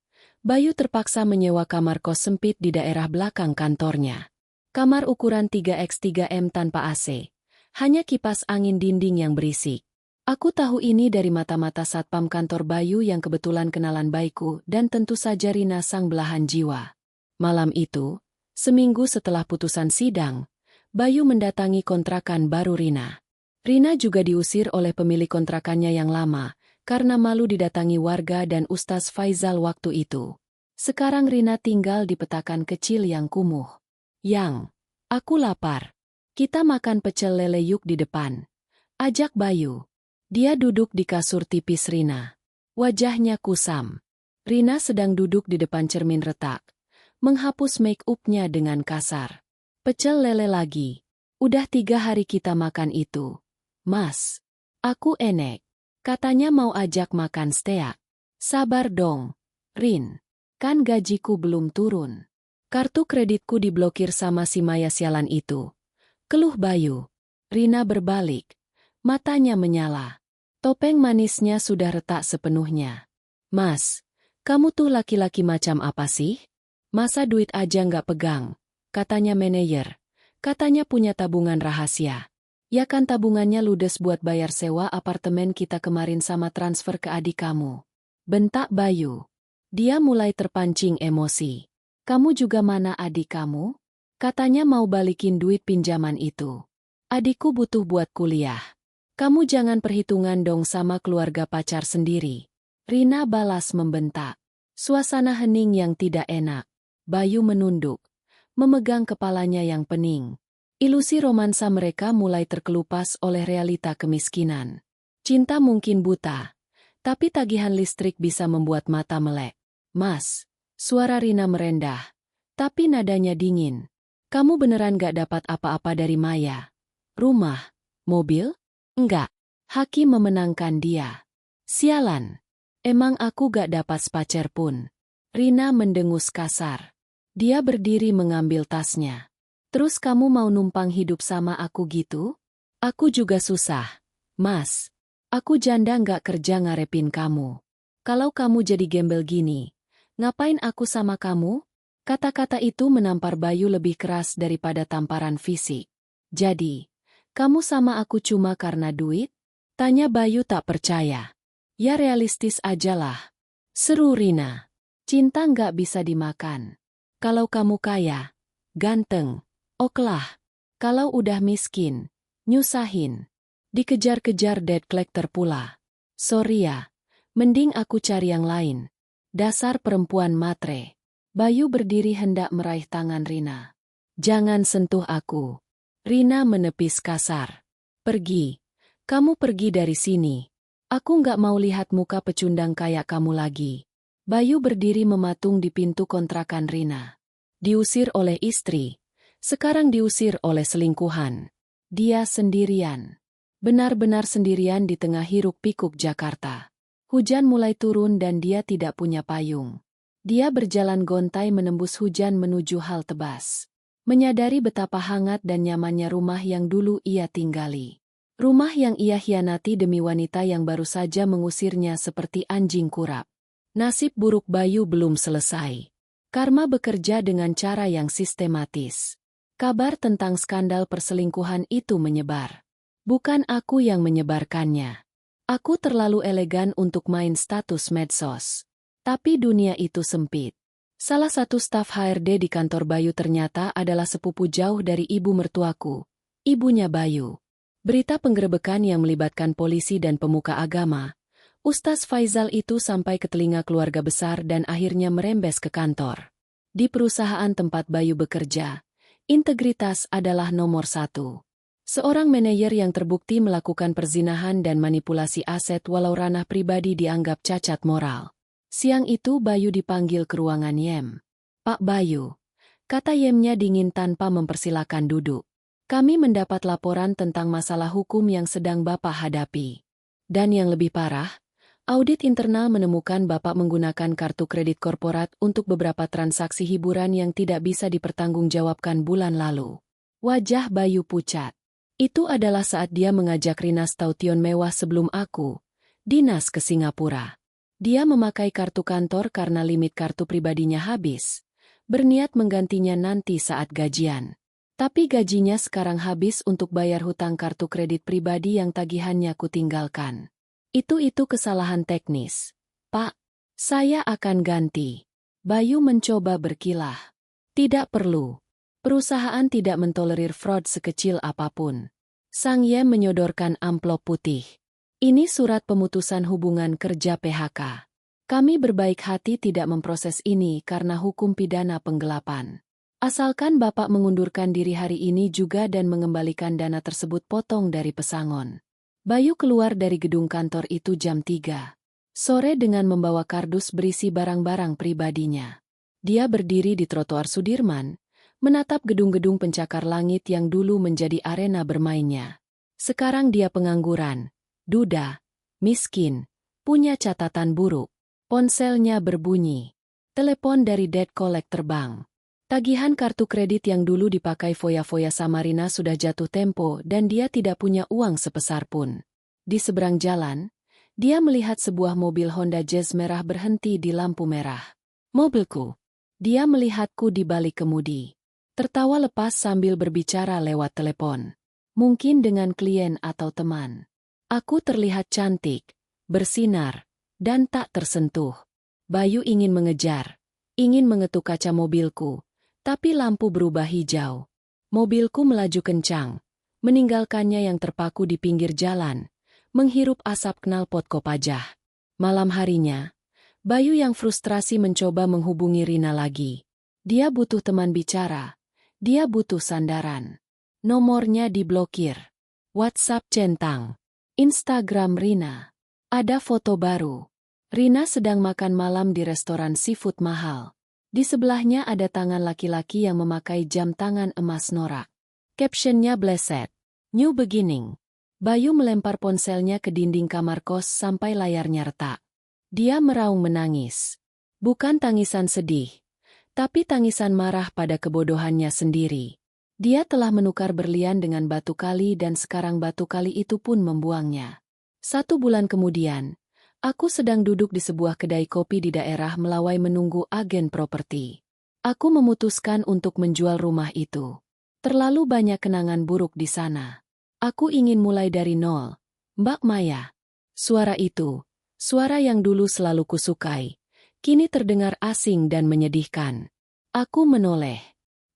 Bayu terpaksa menyewa kamar kos sempit di daerah belakang kantornya. Kamar ukuran 3x3M tanpa AC. Hanya kipas angin dinding yang berisik. Aku tahu ini dari mata-mata satpam kantor Bayu yang kebetulan kenalan baikku dan tentu saja Rina sang belahan jiwa. Malam itu, seminggu setelah putusan sidang, Bayu mendatangi kontrakan baru Rina. Rina juga diusir oleh pemilik kontrakannya yang lama, karena malu didatangi warga dan Ustaz Faizal waktu itu. Sekarang Rina tinggal di petakan kecil yang kumuh. Yang, aku lapar. Kita makan pecel lele yuk di depan. Ajak Bayu. Dia duduk di kasur tipis Rina. Wajahnya kusam. Rina sedang duduk di depan cermin retak, menghapus make-up-nya dengan kasar. Pecel lele lagi. Udah 3 hari kita makan itu. Mas. Aku enek. Katanya mau ajak makan steak. Sabar dong, Rin. Kan gajiku belum turun. Kartu kreditku diblokir sama si Maya sialan itu. Keluh Bayu. Rina berbalik. Matanya menyala. Topeng manisnya sudah retak sepenuhnya. Mas, kamu tuh laki-laki macam apa sih? Masa duit aja nggak pegang? Katanya manajer. Katanya punya tabungan rahasia. Ya kan tabungannya ludes buat bayar sewa apartemen kita kemarin sama transfer ke adik kamu. Bentak Bayu. Dia mulai terpancing emosi. Kamu juga mana adik kamu? Katanya mau balikin duit pinjaman itu. Adikku butuh buat kuliah. Kamu jangan perhitungan dong sama keluarga pacar sendiri. Rina balas membentak. Suasana hening yang tidak enak. Bayu menunduk. Memegang kepalanya yang pening. Ilusi romansa mereka mulai terkelupas oleh realita kemiskinan. Cinta mungkin buta, tapi tagihan listrik bisa membuat mata melek. Mas, suara Rina merendah, tapi nadanya dingin. Kamu beneran gak dapat apa-apa dari Maya? Rumah? Mobil? Enggak. Hakim memenangkan dia. Sialan. Emang aku gak dapat spacer pun. Rina mendengus kasar. Dia berdiri mengambil tasnya. Terus kamu mau numpang hidup sama aku gitu? Aku juga susah. Mas, aku janda nggak kerja ngarepin kamu. Kalau kamu jadi gembel gini, ngapain aku sama kamu? Kata-kata itu menampar Bayu lebih keras daripada tamparan fisik. Jadi, kamu sama aku cuma karena duit? Tanya Bayu tak percaya. Ya realistis ajalah. Seru Rina. Cinta nggak bisa dimakan. Kalau kamu kaya, ganteng, oklah. Kalau udah miskin, nyusahin. Dikejar-kejar debt collector pula. Sorry ya, mending aku cari yang lain. Dasar perempuan matre. Bayu berdiri hendak meraih tangan Rina. Jangan sentuh aku. Rina menepis kasar. Pergi. Kamu pergi dari sini. Aku nggak mau lihat muka pecundang kayak kamu lagi. Bayu berdiri mematung di pintu kontrakan Rina. Diusir oleh istri. Sekarang diusir oleh selingkuhan. Dia sendirian. Benar-benar sendirian di tengah hiruk-pikuk Jakarta. Hujan mulai turun dan dia tidak punya payung. Dia berjalan gontai menembus hujan menuju hal tebas. Menyadari betapa hangat dan nyamannya rumah yang dulu ia tinggali. Rumah yang ia hianati demi wanita yang baru saja mengusirnya seperti anjing kurap. Nasib buruk Bayu belum selesai. Karma bekerja dengan cara yang sistematis. Kabar tentang skandal perselingkuhan itu menyebar. Bukan aku yang menyebarkannya. Aku terlalu elegan untuk main status medsos. Tapi dunia itu sempit. Salah satu staf HRD di kantor Bayu ternyata adalah sepupu jauh dari ibu mertuaku, ibunya Bayu. Berita penggerebekan yang melibatkan polisi dan pemuka agama Ustaz Faizal itu sampai ke telinga keluarga besar dan akhirnya merembes ke kantor. Di perusahaan tempat Bayu bekerja, integritas adalah nomor satu. Seorang manajer yang terbukti melakukan perzinahan dan manipulasi aset walau ranah pribadi dianggap cacat moral. Siang itu Bayu dipanggil ke ruangan Yem. "Pak Bayu," kata Yemnya dingin tanpa mempersilakan duduk. "Kami mendapat laporan tentang masalah hukum yang sedang Bapak hadapi. Dan yang lebih parah, audit internal menemukan Bapak menggunakan kartu kredit korporat untuk beberapa transaksi hiburan yang tidak bisa dipertanggungjawabkan bulan lalu." Wajah Bayu pucat. Itu adalah saat dia mengajak Rina Staution mewah sebelum aku, dinas ke Singapura. Dia memakai kartu kantor karena limit kartu pribadinya habis. Berniat menggantinya nanti saat gajian. Tapi gajinya sekarang habis untuk bayar hutang kartu kredit pribadi yang tagihannya kutinggalkan. Itu kesalahan teknis. "Pak, saya akan ganti." Bayu mencoba berkilah. "Tidak perlu. Perusahaan tidak mentolerir fraud sekecil apapun." Sang Yem menyodorkan amplop putih. "Ini surat pemutusan hubungan kerja PHK. Kami berbaik hati tidak memproses ini karena hukum pidana penggelapan. Asalkan Bapak mengundurkan diri hari ini juga dan mengembalikan dana tersebut potong dari pesangon." Bayu keluar dari gedung kantor itu jam 3 sore dengan membawa kardus berisi barang-barang pribadinya. Dia berdiri di trotoar Sudirman, menatap gedung-gedung pencakar langit yang dulu menjadi arena bermainnya. Sekarang dia pengangguran, duda, miskin, punya catatan buruk. Ponselnya berbunyi. Telepon dari debt collector bank. Tagihan kartu kredit yang dulu dipakai foya-foya Samarina sudah jatuh tempo dan dia tidak punya uang sepeser pun. Di seberang jalan, dia melihat sebuah mobil Honda Jazz merah berhenti di lampu merah. "Mobilku." Dia melihatku di balik kemudi. Tertawa lepas sambil berbicara lewat telepon. Mungkin dengan klien atau teman. Aku terlihat cantik, bersinar, dan tak tersentuh. Bayu ingin mengejar, ingin mengetuk kaca mobilku. Tapi lampu berubah hijau. Mobilku melaju kencang, meninggalkannya yang terpaku di pinggir jalan, menghirup asap knalpot Kopajah. Malam harinya, Bayu yang frustrasi mencoba menghubungi Rina lagi. Dia butuh teman bicara. Dia butuh sandaran. Nomornya diblokir. WhatsApp centang. Instagram Rina. Ada foto baru. Rina sedang makan malam di restoran seafood mahal. Di sebelahnya ada tangan laki-laki yang memakai jam tangan emas norak. Captionnya bleset. "New beginning." Bayu melempar ponselnya ke dinding kamar kos sampai layarnya retak. Dia meraung menangis. Bukan tangisan sedih, tapi tangisan marah pada kebodohannya sendiri. Dia telah menukar berlian dengan batu kali dan sekarang batu kali itu pun membuangnya. 1 bulan kemudian, aku sedang duduk di sebuah kedai kopi di daerah Melawai menunggu agen properti. Aku memutuskan untuk menjual rumah itu. Terlalu banyak kenangan buruk di sana. Aku ingin mulai dari nol. "Mbak Maya." Suara itu, suara yang dulu selalu kusukai, kini terdengar asing dan menyedihkan. Aku menoleh.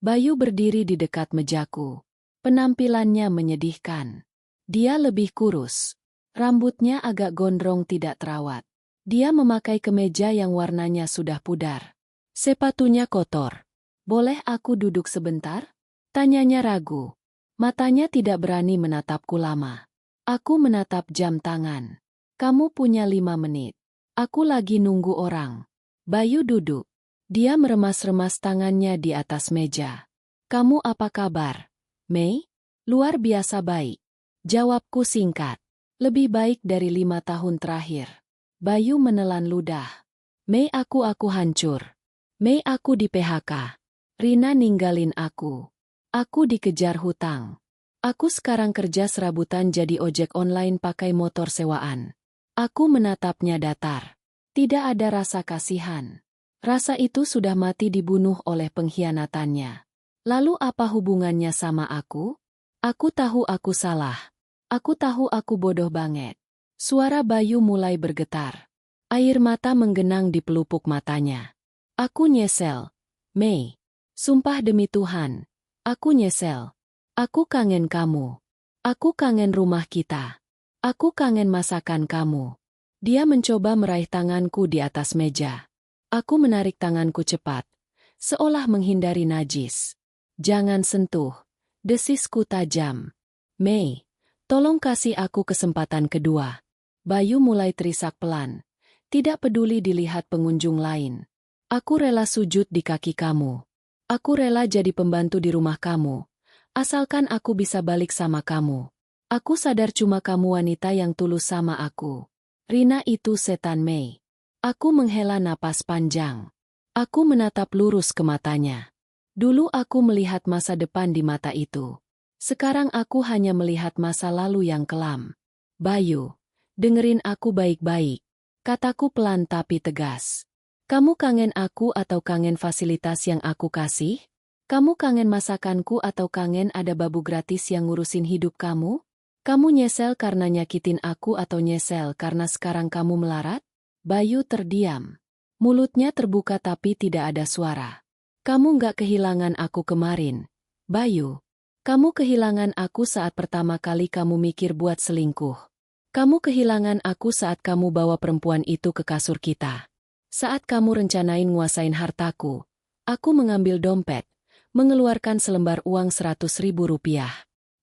Bayu berdiri di dekat mejaku. Penampilannya menyedihkan. Dia lebih kurus. Rambutnya agak gondrong tidak terawat. Dia memakai kemeja yang warnanya sudah pudar. Sepatunya kotor. "Boleh aku duduk sebentar?" Tanyanya ragu. Matanya tidak berani menatapku lama. Aku menatap jam tangan. "Kamu punya 5 menit. Aku lagi nunggu orang." Bayu duduk. Dia meremas-remas tangannya di atas meja. "Kamu apa kabar, Mei?" "Luar biasa baik." Jawabku singkat. "Lebih baik dari 5 tahun terakhir." Bayu menelan ludah. "Mei, aku hancur. Mei, aku di PHK. Rina ninggalin aku. Aku dikejar hutang. Aku sekarang kerja serabutan jadi ojek online pakai motor sewaan." Aku menatapnya datar. Tidak ada rasa kasihan. Rasa itu sudah mati dibunuh oleh pengkhianatannya. Lalu apa hubungannya sama aku? Aku tahu aku salah. Aku tahu aku bodoh banget. Suara Bayu mulai bergetar. Air mata menggenang di pelupuk matanya. "Aku nyesel, Mei. Sumpah demi Tuhan, aku nyesel. Aku kangen kamu. Aku kangen rumah kita. Aku kangen masakan kamu. Dia mencoba meraih tanganku di atas meja. Aku menarik tanganku cepat, seolah menghindari najis. Jangan sentuh, desisku tajam. Mei, tolong kasih aku kesempatan kedua. Bayu mulai terisak pelan. Tidak peduli dilihat pengunjung lain. Aku rela sujud di kaki kamu. Aku rela jadi pembantu di rumah kamu. Asalkan aku bisa balik sama kamu. Aku sadar cuma kamu wanita yang tulus sama aku. Rina itu setan Mei. Aku menghela napas panjang. Aku menatap lurus ke matanya. Dulu aku melihat masa depan di mata itu. Sekarang aku hanya melihat masa lalu yang kelam. Bayu, dengerin aku baik-baik. Kataku pelan tapi tegas. Kamu kangen aku atau kangen fasilitas yang aku kasih? Kamu kangen masakanku atau kangen ada babu gratis yang ngurusin hidup kamu? Kamu nyesel karena nyakitin aku atau nyesel karena sekarang kamu melarat? Bayu terdiam. Mulutnya terbuka tapi tidak ada suara. Kamu nggak kehilangan aku kemarin. Bayu, kamu kehilangan aku saat pertama kali kamu mikir buat selingkuh. Kamu kehilangan aku saat kamu bawa perempuan itu ke kasur kita. Saat kamu rencanain nguasain hartaku, aku mengambil dompet, mengeluarkan selembar uang 100.000 rupiah.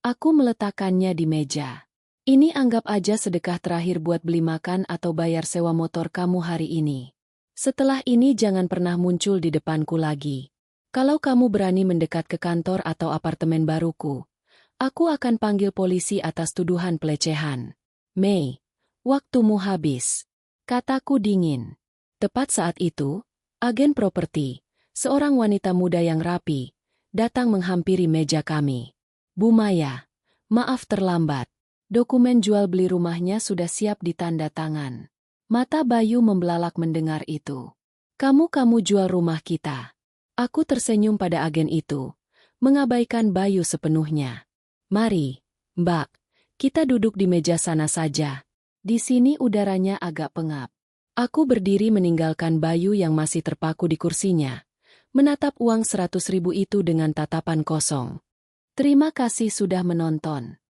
Aku meletakkannya di meja. Ini anggap aja sedekah terakhir buat beli makan atau bayar sewa motor kamu hari ini. Setelah ini jangan pernah muncul di depanku lagi. Kalau kamu berani mendekat ke kantor atau apartemen baruku, aku akan panggil polisi atas tuduhan pelecehan. Mei, waktumu habis. Kataku dingin. Tepat saat itu, agen properti, seorang wanita muda yang rapi, datang menghampiri meja kami. Bu Maya, maaf terlambat. Dokumen jual beli rumahnya sudah siap ditanda tangan. Mata Bayu membelalak mendengar itu. Kamu jual rumah kita. Aku tersenyum pada agen itu, mengabaikan Bayu sepenuhnya. Mari, Mbak. Kita duduk di meja sana saja. Di sini udaranya agak pengap. Aku berdiri meninggalkan Bayu yang masih terpaku di kursinya, menatap uang 100.000 itu dengan tatapan kosong. Terima kasih sudah menonton.